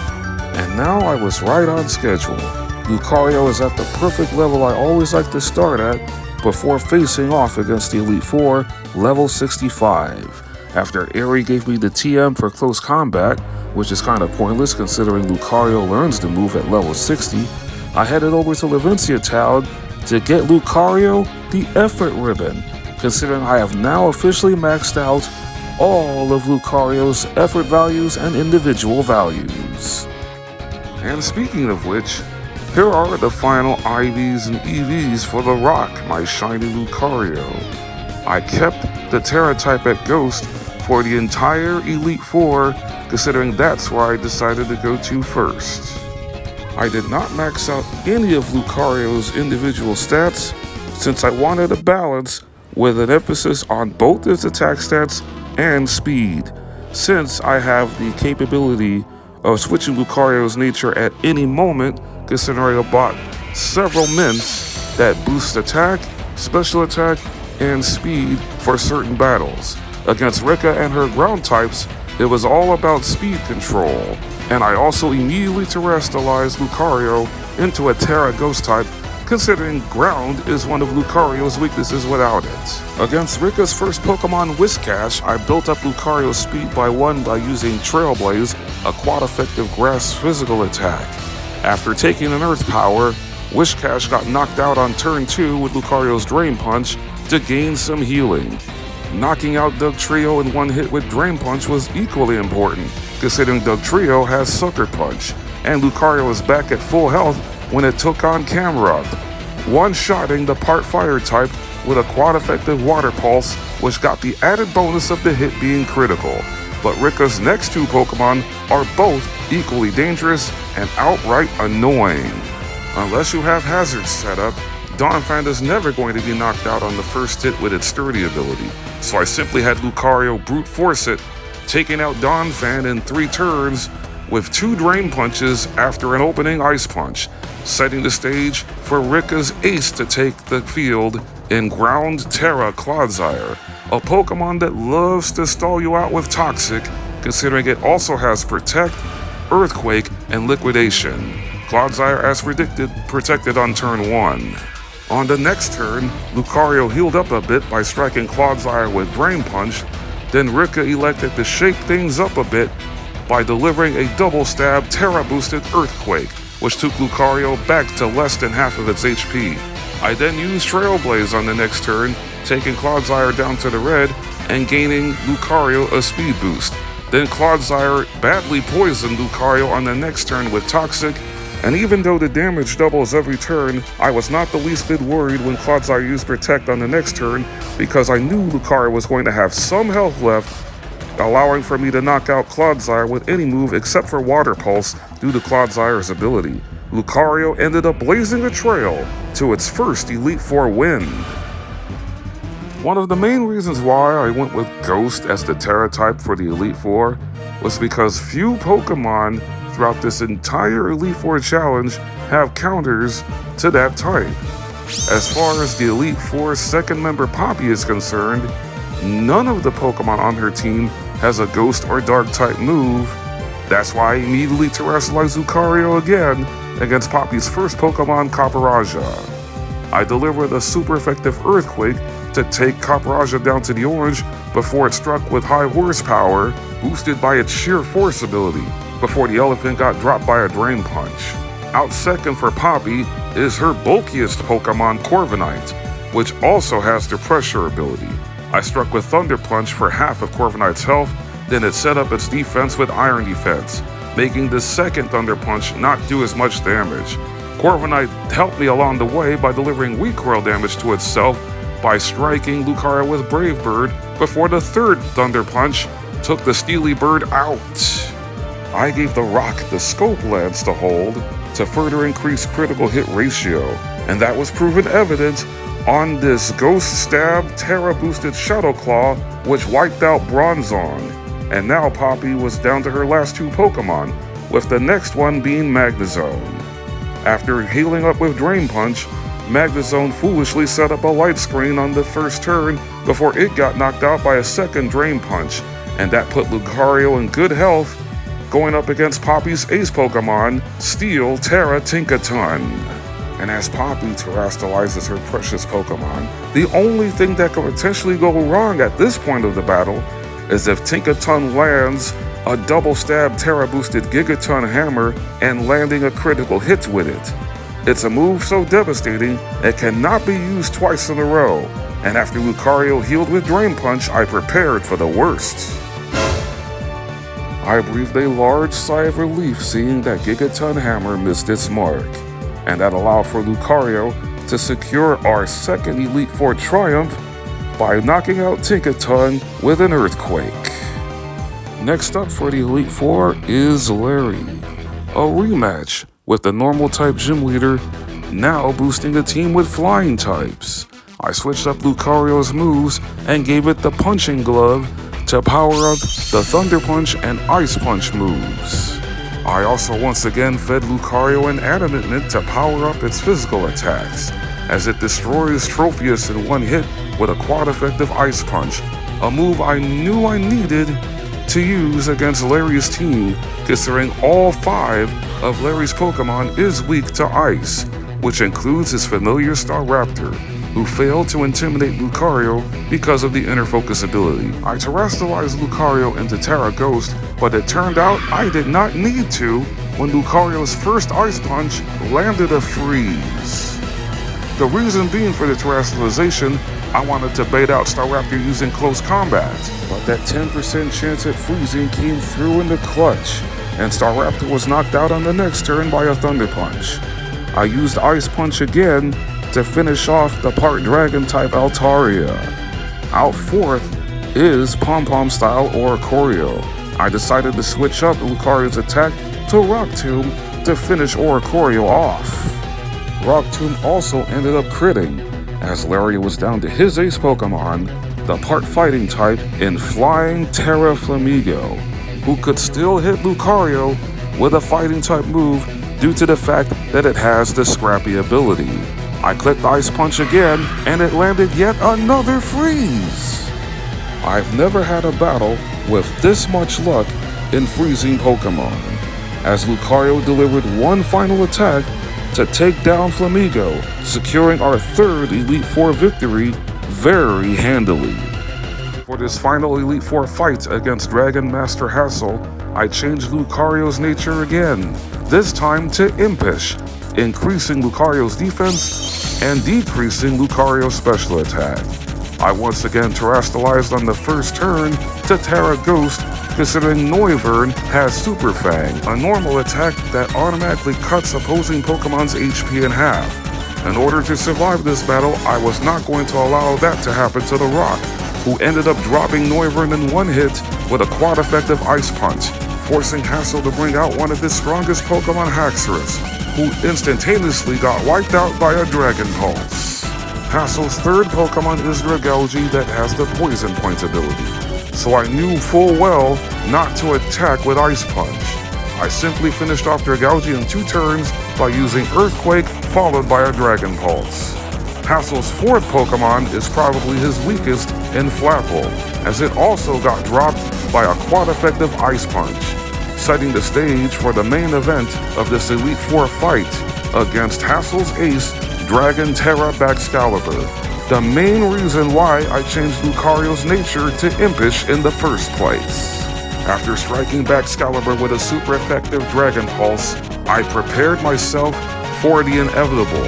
And now I was right on schedule. Lucario is at the perfect level I always like to start at before facing off against the Elite Four, level 65. After Aerie gave me the TM for close combat, which is kind of pointless considering Lucario learns the move at level 60, I headed over to Levincia Town to get Lucario the Effort Ribbon, considering I have now officially maxed out all of Lucario's effort values and individual values. And speaking of which, here are the final IVs and EVs for the Rock, my shiny Lucario. I kept the Terra type at Ghost for the entire Elite Four, considering that's where I decided to go to first. I did not max out any of Lucario's individual stats, since I wanted a balance with an emphasis on both its attack stats and speed, since I have the capability of switching Lucario's nature at any moment, considering I bought several mints that boost attack, special attack, and speed for certain battles. Against Rika and her ground types, it was all about speed control, and I also immediately terrestrialized Lucario into a Terra Ghost type, considering ground is one of Lucario's weaknesses without it. Against Rika's first Pokemon Whiscash, I built up Lucario's speed by 1 by using Trailblaze, a quad-effective grass physical attack. After taking an Earth Power, Whiscash got knocked out on turn 2 with Lucario's Drain Punch to gain some healing. Knocking out Dugtrio in one hit with Drain Punch was equally important, considering Dugtrio has Sucker Punch, and Lucario is back at full health when it took on Camerupt, one-shotting the part Fire type with a quad-effective Water Pulse, which got the added bonus of the hit being critical. But Rika's next 2 Pokemon are both equally dangerous and outright annoying. Unless you have hazards set up, Donphan is never going to be knocked out on the first hit with its Sturdy ability, so I simply had Lucario brute force it, taking out Donphan in 3 turns with 2 Drain Punches after an opening Ice Punch, setting the stage for Rika's ace to take the field in Ground Terra Clodsire, a Pokemon that loves to stall you out with Toxic, considering it also has Protect, Earthquake, and Liquidation. Clodsire, as predicted, protected on turn 1. On the next turn, Lucario healed up a bit by striking Clodsire with Drain Punch, then Rika elected to shake things up a bit by delivering a double-stab Terra-boosted Earthquake, which took Lucario back to less than half of its HP. I then used Trailblaze on the next turn, taking Clodsire down to the red and gaining Lucario a speed boost. Then Clodsire badly poisoned Lucario on the next turn with Toxic, and even though the damage doubles every turn, I was not the least bit worried when Clodsire used Protect on the next turn because I knew Lucario was going to have some health left, allowing for me to knock out Clodsire with any move except for Water Pulse due to Clodsire's ability. Lucario ended up blazing a trail to its first Elite Four win. One of the main reasons why I went with Ghost as the Terra type for the Elite Four was because few Pokemon throughout this entire Elite Four challenge have counters to that type. As far as the Elite Four's second member Poppy is concerned, none of the Pokemon on her team has a Ghost or Dark type move. That's why I immediately terrestrialized Lucario again against Poppy's first Pokemon, Copperajah. I delivered a super effective Earthquake to take Copperajah down to the orange before it struck with high horsepower, boosted by its sheer force ability, before the elephant got dropped by a Drain Punch. Out second for Poppy is her bulkiest Pokemon, Corviknight, which also has the pressure ability. I struck with Thunder Punch for half of Corviknight's health, then it set up its defense with Iron Defense, making the second Thunder Punch not do as much damage. Corviknight helped me along the way by delivering weak coil damage to itself by striking Lucario with Brave Bird before the third Thunder Punch took the steely bird out. I gave the rock the scope lens to hold to further increase critical hit ratio, and that was proven evident on this Ghost Stab Terra boosted Shadow Claw, which wiped out Bronzong. And now Poppy was down to her last 2 Pokemon, with the next one being Magnezone. After healing up with Drain Punch, Magnezone foolishly set up a light screen on the first turn before it got knocked out by a second Drain Punch, and that put Lucario in good health, going up against Poppy's ace Pokemon, Steel Terra Tinkaton. And as Poppy terastallizes her precious Pokemon, the only thing that could potentially go wrong at this point of the battle is if Tinkaton lands a double stab Terra boosted Gigaton Hammer and landing a critical hit with it. It's a move so devastating it cannot be used twice in a row, and after Lucario healed with Drain Punch, I prepared for the worst. I breathed a large sigh of relief seeing that Gigaton Hammer missed its mark, and that allowed for Lucario to secure our second Elite Four triumph by knocking out Tinkaton with an Earthquake. Next up for the Elite Four is Larry, a rematch with the normal type gym leader, now boosting the team with flying types. I switched up Lucario's moves and gave it the punching glove to power up the Thunder Punch and Ice Punch moves. I also once again fed Lucario an Adamant Mint to power up its physical attacks, as it destroys Tropheus in one hit with a quad-effective Ice Punch, a move I knew I needed to use against Larry's team, considering all 5 of Larry's Pokemon is weak to ice, which includes his familiar Staraptor, who failed to intimidate Lucario because of the inner focus ability. I terastallized Lucario into Terra Ghost, but it turned out I did not need to when Lucario's first Ice Punch landed a freeze. The reason being for the terastallization, I wanted to bait out Staraptor using close combat, but that 10% chance at freezing came through in the clutch, and Staraptor was knocked out on the next turn by a Thunder Punch. I used Ice Punch again to finish off the part Dragon type Altaria. Out fourth is Pom Pom style Oricorio. I decided to switch up Lucario's attack to Rock Tomb to finish Oricorio off. Rock Tomb also ended up critting, as Larry was down to his ace Pokemon, the part fighting type in Flying Terra Flamigo, who could still hit Lucario with a fighting type move due to the fact that it has the Scrappy ability. I clicked Ice Punch again, and it landed yet another freeze. I've never had a battle with this much luck in freezing Pokemon, as Lucario delivered one final attack to take down Flamigo, securing our third Elite Four victory very handily. For this final Elite Four fight against Dragon Master Hassel, I changed Lucario's nature again, this time to Impish, increasing Lucario's defense and decreasing Lucario's special attack. I once again terastallized on the first turn to Terra Ghost, considering Noivern has Super Fang, a normal attack that automatically cuts opposing Pokemon's HP in half. In order to survive this battle, I was not going to allow that to happen to the Rock, who ended up dropping Noivern in one hit with a quad-effective Ice Punch, forcing Hassel to bring out one of his strongest Pokemon, Haxorus, who instantaneously got wiped out by a Dragon Pulse. Hassel's third Pokemon is Dragalge that has the Poison Point ability, so I knew full well not to attack with Ice Punch. I simply finished off Dragalge in 2 turns by using Earthquake followed by a Dragon Pulse. Hassel's fourth Pokemon is probably his weakest in Flapple, as it also got dropped by a quad-effective Ice Punch, setting the stage for the main event of this Elite Four fight against Hassel's ace, Dragon Terra Baxcalibur, the main reason why I changed Lucario's nature to Impish in the first place. After striking Baxcalibur with a super effective Dragon Pulse, I prepared myself for the inevitable.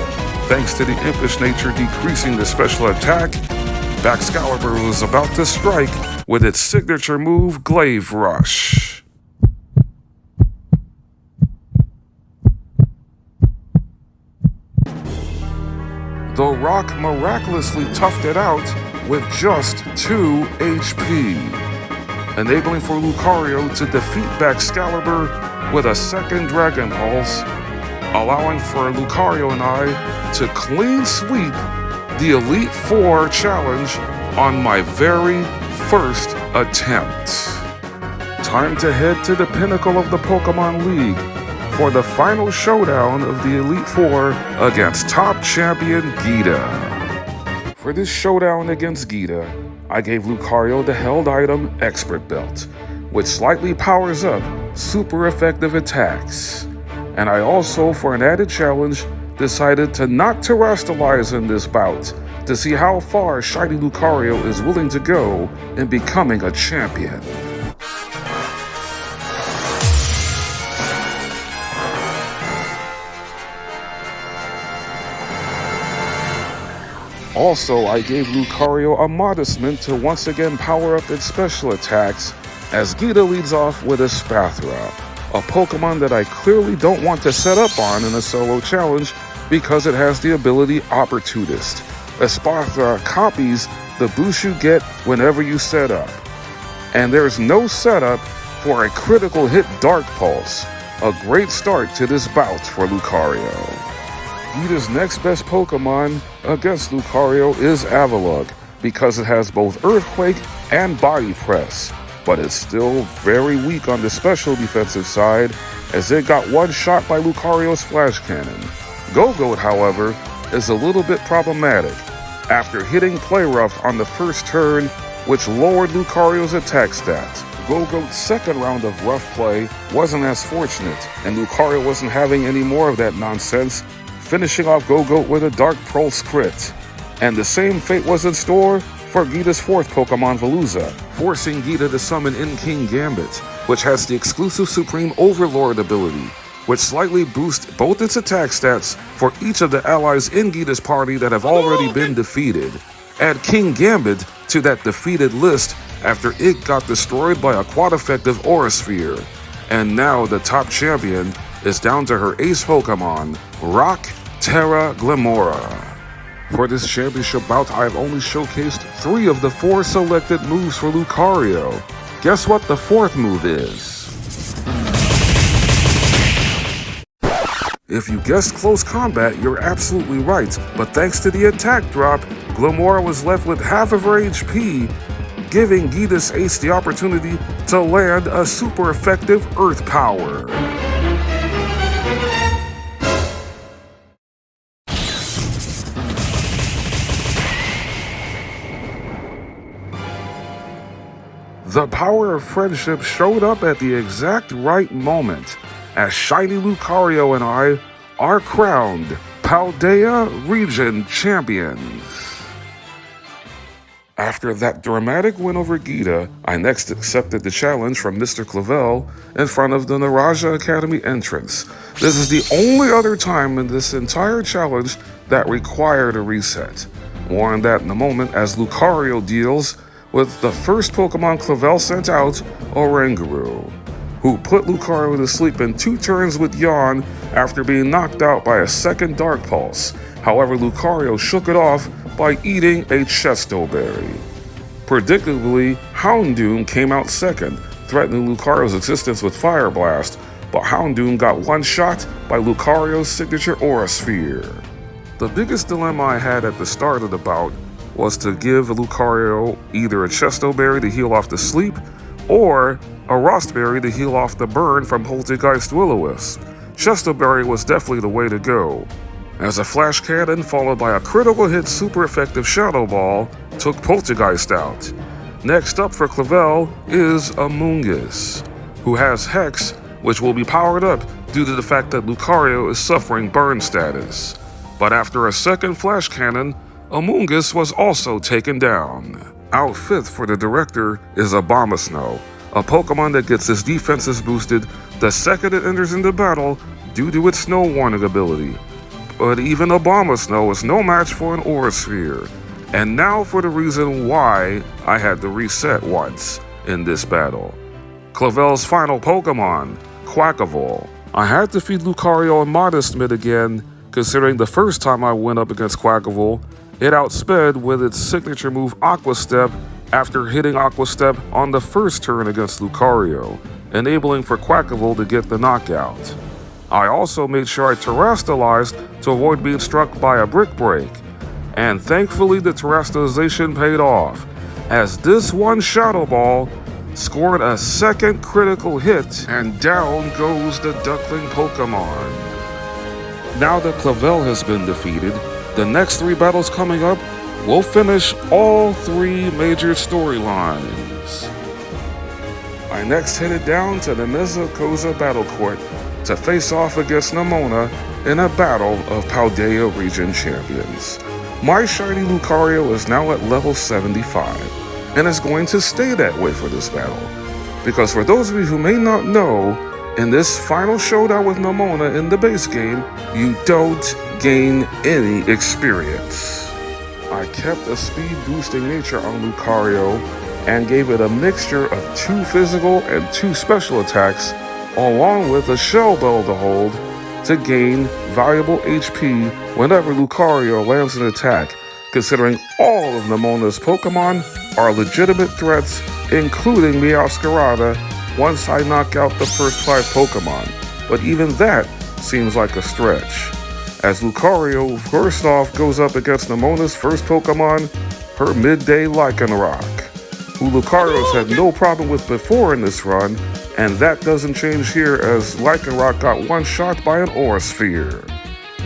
Thanks to the Impish nature decreasing the special attack, Baxcalibur was about to strike with its signature move, Glaive Rush. The Rock miraculously toughed it out with just 2 HP. enabling for Lucario to defeat Excalibur with a second Dragon Pulse, allowing for Lucario and I to clean sweep the Elite Four challenge on my very first attempt. Time to head to the pinnacle of the Pokemon League for the final showdown of the Elite Four against top champion Geeta. For this showdown against Geeta, I gave Lucario the held item Expert Belt, which slightly powers up super effective attacks. And I also, for an added challenge, decided to not terrestrialize in this bout to see how far Shiny Lucario is willing to go in becoming a champion. Also, I gave Lucario a modest mint to once again power up its special attacks as Geeta leads off with a Spathra, a Pokemon that I clearly don't want to set up on in a solo challenge because it has the ability Opportunist. Spathra copies the boost you get whenever you set up. And there's no setup for a critical hit Dark Pulse, a great start to this bout for Lucario. Geeta's next best Pokemon against Lucario is Avalugg because it has both Earthquake and Body Press, but it's still very weak on the special defensive side as it got one shot by Lucario's Flash Cannon. Go-Goat, however, is a little bit problematic after hitting Play Rough on the first turn, which lowered Lucario's attack stat. Go-Goat's second round of Rough Play wasn't as fortunate, and Lucario wasn't having any more of that nonsense, finishing off Go-Goat with a Dark Pulse crit. And the same fate was in store for Geeta's fourth Pokemon, Veluza, forcing Geeta to summon in King Gambit, which has the exclusive Supreme Overlord ability, which slightly boosts both its attack stats for each of the allies in Geeta's party that have already been defeated. Add King Gambit to that defeated list after it got destroyed by a quad-effective Aura Sphere. And now the top champion is down to her ace Pokemon, Rock, Terra, Glimora. For this championship bout, I've only showcased 3 of the 4 selected moves for Lucario. Guess what the 4th move is? If you guessed close combat, you're absolutely right, but thanks to the attack drop, Glimora was left with half of her HP, giving Geeta's ace the opportunity to land a super effective Earth Power. The power of friendship showed up at the exact right moment, as Shiny Lucario and I are crowned Paldea Region Champions. After that dramatic win over Geeta, I next accepted the challenge from Mr. Clavell in front of the Naraja Academy entrance. This is the only other time in this entire challenge that required a reset. More on that in a moment as Lucario deals with the first Pokemon Clavell sent out, Oranguru, who put Lucario to sleep in 2 turns with Yawn after being knocked out by a second Dark Pulse. However, Lucario shook it off by eating a Chesto Berry. Predictably, Houndoom came out second, threatening Lucario's existence with Fire Blast, but Houndoom got one shot by Lucario's signature Aura Sphere. The biggest dilemma I had at the start of the bout was to give Lucario either a Chesto Berry to heal off the sleep, or a Rust Berry to heal off the burn from Poltergeist Will-O-Wisp. Chesto Berry was definitely the way to go, as a Flash Cannon followed by a critical hit super effective Shadow Ball took Poltergeist out. Next up for Clavell is Amoonguss, who has Hex, which will be powered up due to the fact that Lucario is suffering burn status. But after a second Flash Cannon, Amoonguss was also taken down. Out fifth for the director is Abomasnow, a Pokemon that gets its defenses boosted the second it enters into battle due to its Snow Warning ability. But even Abomasnow is no match for an Aura Sphere. And now for the reason why I had to reset once in this battle. Clavell's final Pokemon, Quackavolt. I had to feed Lucario a modest mid again, considering the first time I went up against Quackavolt, it outsped with its signature move Aqua Step after hitting Aqua Step on the first turn against Lucario, enabling for Quackable to get the knockout. I also made sure I terastallized to avoid being struck by a Brick Break, and thankfully the terastallization paid off, as this one Shadow Ball scored a second critical hit, and down goes the Duckling Pokemon. Now that Clavell has been defeated, the next 3 battles coming up will finish all 3 major storylines. I next headed down to the Mesocoza Battle Court to face off against Nemona in a battle of Paldea region champions. My shiny Lucario is now at level 75, and is going to stay that way for this battle. Because for those of you who may not know, in this final showdown with Nemona in the base game, you don't gain any experience. I kept a speed boosting nature on Lucario and gave it a mixture of 2 physical and 2 special attacks, along with a Shell Bell to hold to gain valuable HP whenever Lucario lands an attack, considering all of Nemona's Pokemon are legitimate threats, including Meowscarada, once I knock out the first 5 Pokemon. But even that seems like a stretch, as Lucario first off goes up against Nemona's first Pokemon, her midday Lycanroc, who Lucario's had no problem with before in this run, and that doesn't change here as Lycanroc got one-shot by an Aura Sphere.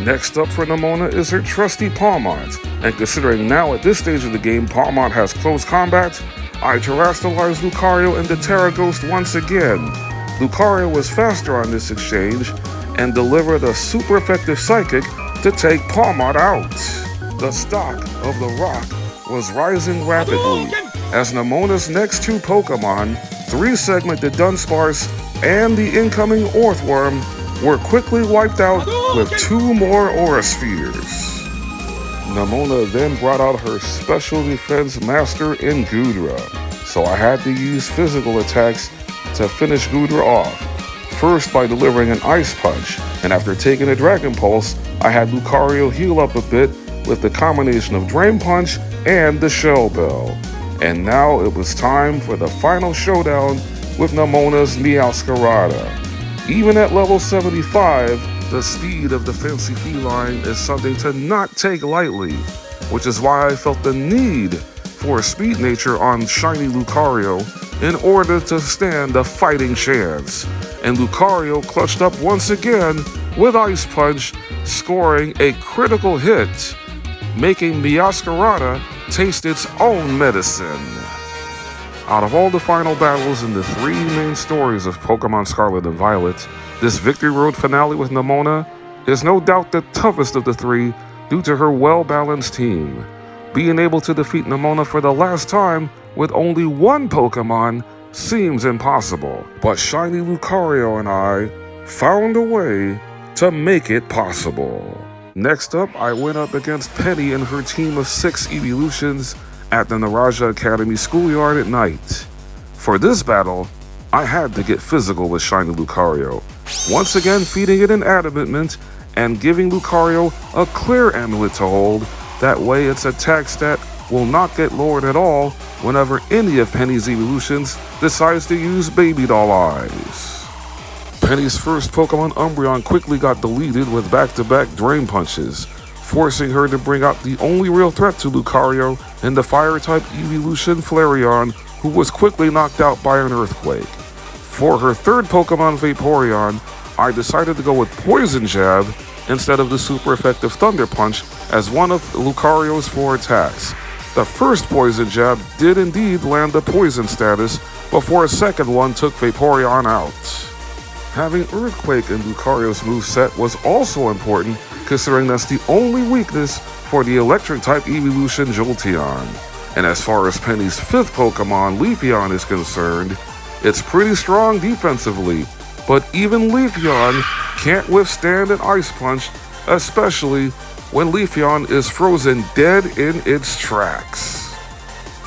Next up for Nemona is her trusty Pawmont, and considering now at this stage of the game Pawmont has close combat, I terastallized Lucario into Terra Ghost once again. Lucario was faster on this exchange and delivered a super effective Psychic to take Pawmont out. The stock of the rock was rising rapidly, as Nemona's next 2 Pokemon, 3-segmented Dunsparce and the incoming Orthworm, were quickly wiped out with 2 more Aura Spheres. Nemona then brought out her special defense master in Goodra, so I had to use physical attacks to finish Goodra off. First by delivering an Ice Punch, and after taking a Dragon Pulse, I had Lucario heal up a bit with the combination of Drain Punch and the Shell Bell. And now it was time for the final showdown with Nemona's Meowscarada. Even at level 75, the speed of the fancy feline is something to not take lightly, which is why I felt the need for a speed nature on shiny Lucario in order to stand a fighting chance. And Lucario clutched up once again with Ice Punch, scoring a critical hit, making Meowscarada taste its own medicine. Out of all the final battles in the 3 main stories of Pokémon Scarlet and Violet, this Victory Road finale with Nemona is no doubt the toughest of the 3 due to her well-balanced team. Being able to defeat Nemona for the last time with only 1 Pokémon seems impossible, but shiny Lucario and I found a way to make it possible. Next up, I went up against Penny and her team of 6 evolutions at the Naraja Academy schoolyard at night. For this battle, I had to get physical with shiny Lucario, once again feeding it an Adamant and giving Lucario a clear amulet to hold, that way its attack stat will not get lowered at all whenever any of Penny's evolutions decides to use Baby Doll Eyes. Penny's first Pokemon Umbreon quickly got deleted with back-to-back Drain Punches, forcing her to bring out the only real threat to Lucario in the Fire-type evolution Flareon, who was quickly knocked out by an Earthquake. For her third Pokemon Vaporeon, I decided to go with Poison Jab instead of the super effective Thunder Punch as one of Lucario's 4 attacks. The first Poison Jab did indeed land the Poison status before a second one took Vaporeon out. Having Earthquake in Lucario's moveset was also important, considering that's the only weakness for the Electric-type evolution Jolteon. And as far as Penny's 5th Pokemon, Leafeon, is concerned, it's pretty strong defensively, but even Leafeon can't withstand an Ice Punch, especially when Leafeon is frozen dead in its tracks.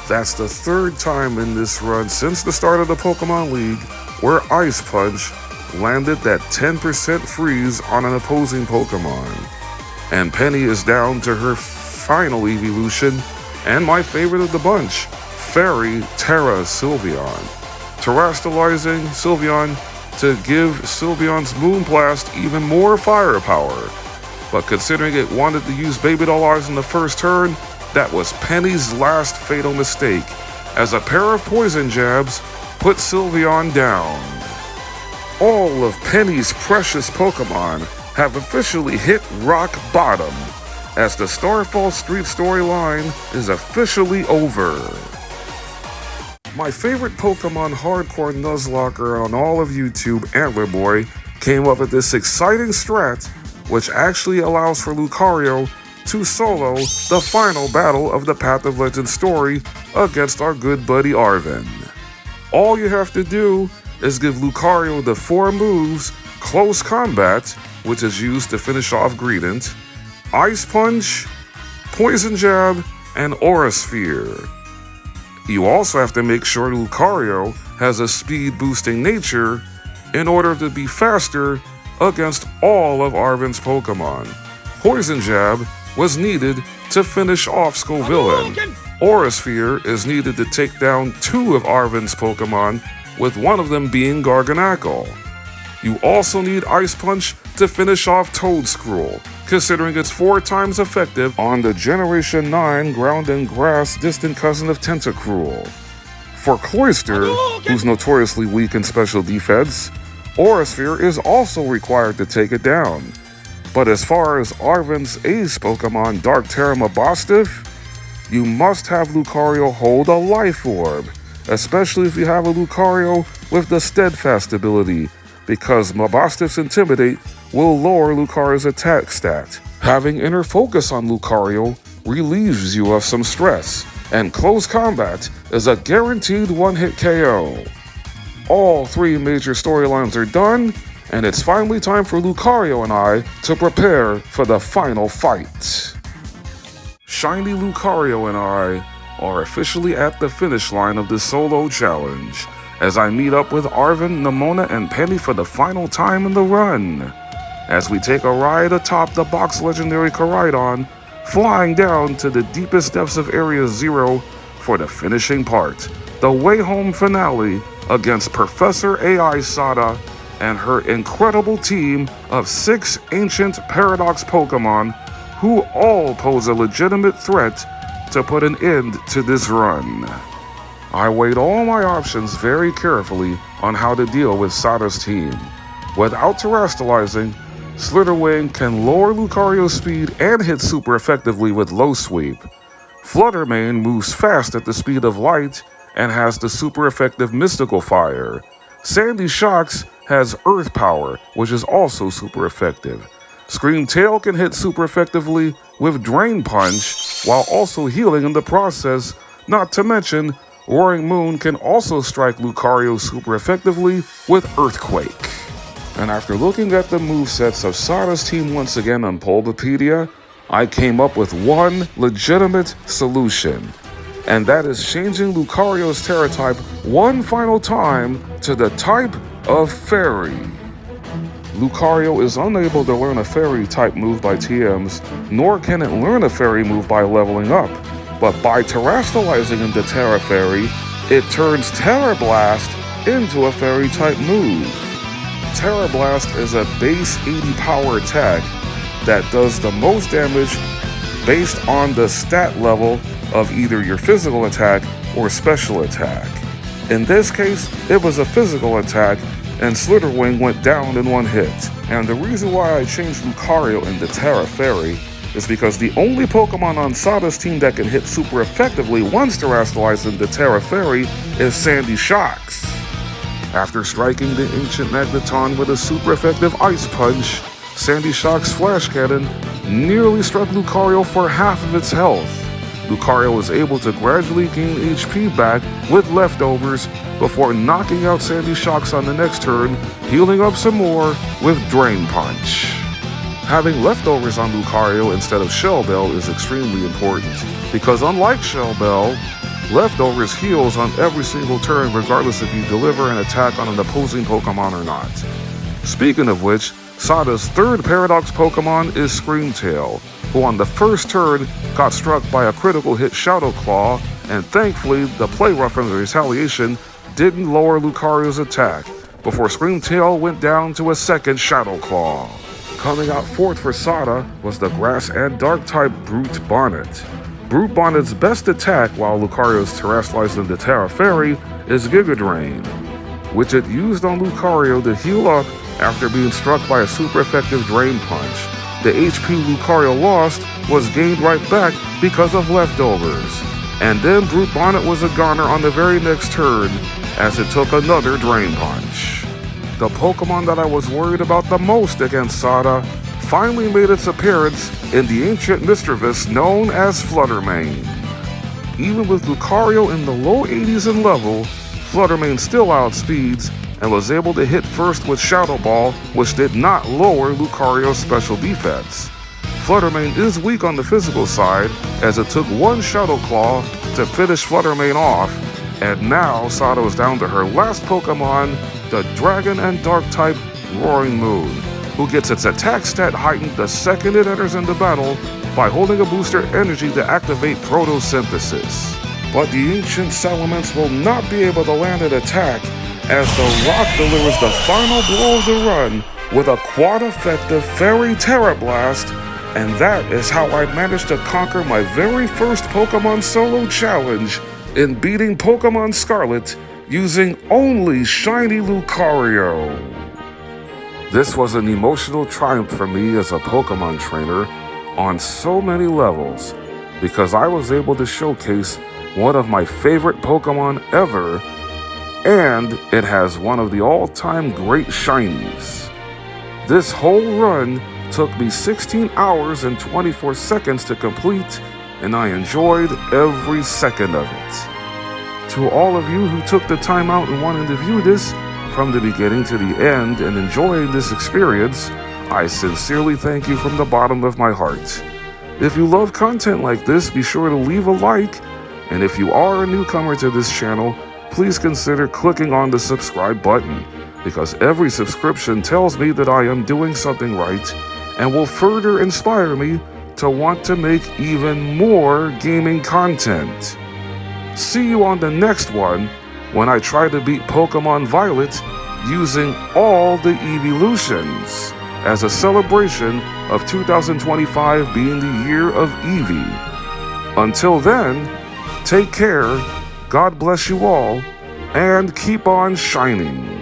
That's the 3rd time in this run since the start of the Pokemon League where Ice Punch landed that 10% freeze on an opposing Pokemon. And Penny is down to her final evolution, and my favorite of the bunch, Fairy Terra Sylveon, terrestrializing Sylveon to give Sylveon's Moonblast even more firepower. But considering it wanted to use Baby Doll Eyes in the first turn, that was Penny's last fatal mistake, as a pair of poison jabs put Sylveon down. All of Penny's precious Pokemon have officially hit rock bottom, as the Starfall Street storyline is officially over. My favorite Pokemon hardcore Nuzlocker on all of YouTube, Antler Boy, came up with this exciting strat, which actually allows for Lucario to solo the final battle of the Path of Legend story against our good buddy Arven. All you have to do is give Lucario the 4 moves Close Combat, which is used to finish off Greedent, Ice Punch, Poison Jab, and Aura Sphere. You also have to make sure Lucario has a speed boosting nature in order to be faster against all of Arven's Pokemon. Poison Jab was needed to finish off Scovillain. Aura Sphere is needed to take down 2 of Arven's Pokemon, with one of them being Garganacl. You also need Ice Punch to finish off Toedscruel, considering it's 4 times effective on the Generation 9 Ground and Grass distant cousin of Tentacruel. For Cloyster, who's notoriously weak in special defense, Aura Sphere is also required to take it down. But as far as Arven's ace Pokemon Darkterra Mabosstiff, you must have Lucario hold a Life Orb, especially if you have a Lucario with the Steadfast ability, because Mabosstiff's Intimidate will lower Lucario's attack stat. Having Inner Focus on Lucario relieves you of some stress, and Close Combat is a guaranteed one-hit KO. All 3 major storylines are done, and it's finally time for Lucario and I to prepare for the final fight. Shiny Lucario and I are officially at the finish line of the solo challenge, as I meet up with Arven, Nemona, and Penny for the final time in the run, as we take a ride atop the box legendary Koraidon, flying down to the deepest depths of Area 0 for the finishing part, the way home finale against Professor AI Sada and her incredible team of 6 ancient Paradox Pokemon, who all pose a legitimate threat to put an end to this run. I weighed all my options very carefully on how to deal with Sada's team. Without terrestrializing, Slitherwing can lower Lucario's speed and hit super effectively with Low Sweep. Fluttermane moves fast at the speed of light and has the super effective Mystical Fire. Sandy Shocks has Earth Power, which is also super effective. Screamtail can hit super effectively with Drain Punch, while also healing in the process, not to mention Roaring Moon can also strike Lucario super effectively with Earthquake. And after looking at the movesets of Sada's team once again on Bulbapedia, I came up with one legitimate solution, and that is changing Lucario's Terra type one final time to the type of Fairy. Lucario is unable to learn a Fairy type move by TMs, nor can it learn a Fairy move by leveling up, but by terrestrializing into Terra Fairy, it turns Terra Blast into a Fairy type move. Terra Blast is a base 80 power attack that does the most damage based on the stat level of either your physical attack or special attack. In this case, it was a physical attack, and Slitherwing went down in one hit. And the reason why I changed Lucario into Terra Fairy is because the only Pokemon on Sada's team that can hit super effectively once terrestrialized into Terra Fairy is Sandy Shocks. After striking the ancient Magneton with a super effective Ice Punch, Sandy Shock's Flash Cannon nearly struck Lucario for half of its health. Lucario was able to gradually gain HP back with leftovers before knocking out Sandy Shocks on the next turn, healing up some more with Drain Punch. Having leftovers on Lucario instead of Shell Bell is extremely important, because unlike Shell Bell, leftovers heals on every single turn regardless if you deliver an attack on an opposing Pokemon or not. Speaking of which, Sada's third Paradox Pokemon is Screamtail, who on the first turn got struck by a critical hit Shadow Claw, and thankfully the play rough and the retaliation didn't lower Lucario's attack before Screamtail went down to a second Shadow Claw. Coming out fourth for Sada was the Grass and Dark-type Brute Bonnet. Brute Bonnet's best attack, while Lucario's terrestrialized into Terra Fairy, is Giga Drain, which it used on Lucario to heal up after being struck by a super effective Drain Punch. The HP Lucario lost was gained right back because of leftovers, and then Brute Bonnet was a goner on the very next turn as it took another Drain Punch. The Pokemon that I was worried about the most against Sada finally made its appearance in the ancient Mischievous known as Fluttermane. Even with Lucario in the low 80s in level, Fluttermane still outspeeds and was able to hit first with Shadow Ball, which did not lower Lucario's special defense. Fluttermane is weak on the physical side, as it took one Shadow Claw to finish Fluttermane off, and now Sada is down to her last Pokemon, the Dragon and Dark-type Roaring Moon, who gets its attack stat heightened the second it enters into battle by holding a booster energy to activate Photosynthesis. But the ancient Salamence will not be able to land an attack, as the Rock delivers the final blow of the run with a quad-effective Fairy Terra Blast, and that is how I managed to conquer my very first Pokemon solo challenge in beating Pokemon Scarlet using only Shiny Lucario. This was an emotional triumph for me as a Pokemon trainer on so many levels, because I was able to showcase one of my favorite Pokemon ever, and it has one of the all-time great shinies. This whole run took me 16 hours and 24 seconds to complete, and I enjoyed every second of it. To all of you who took the time out and wanted to view this from the beginning to the end and enjoying this experience, I sincerely thank you from the bottom of my heart. If you love content like this, be sure to leave a like, and if you are a newcomer to this channel, please consider clicking on the subscribe button, because every subscription tells me that I am doing something right and will further inspire me to want to make even more gaming content. See you on the next one when I try to beat Pokemon Violet using all the evolutions as a celebration of 2025 being the year of Eevee. Until then, take care, God bless you all, and keep on shining.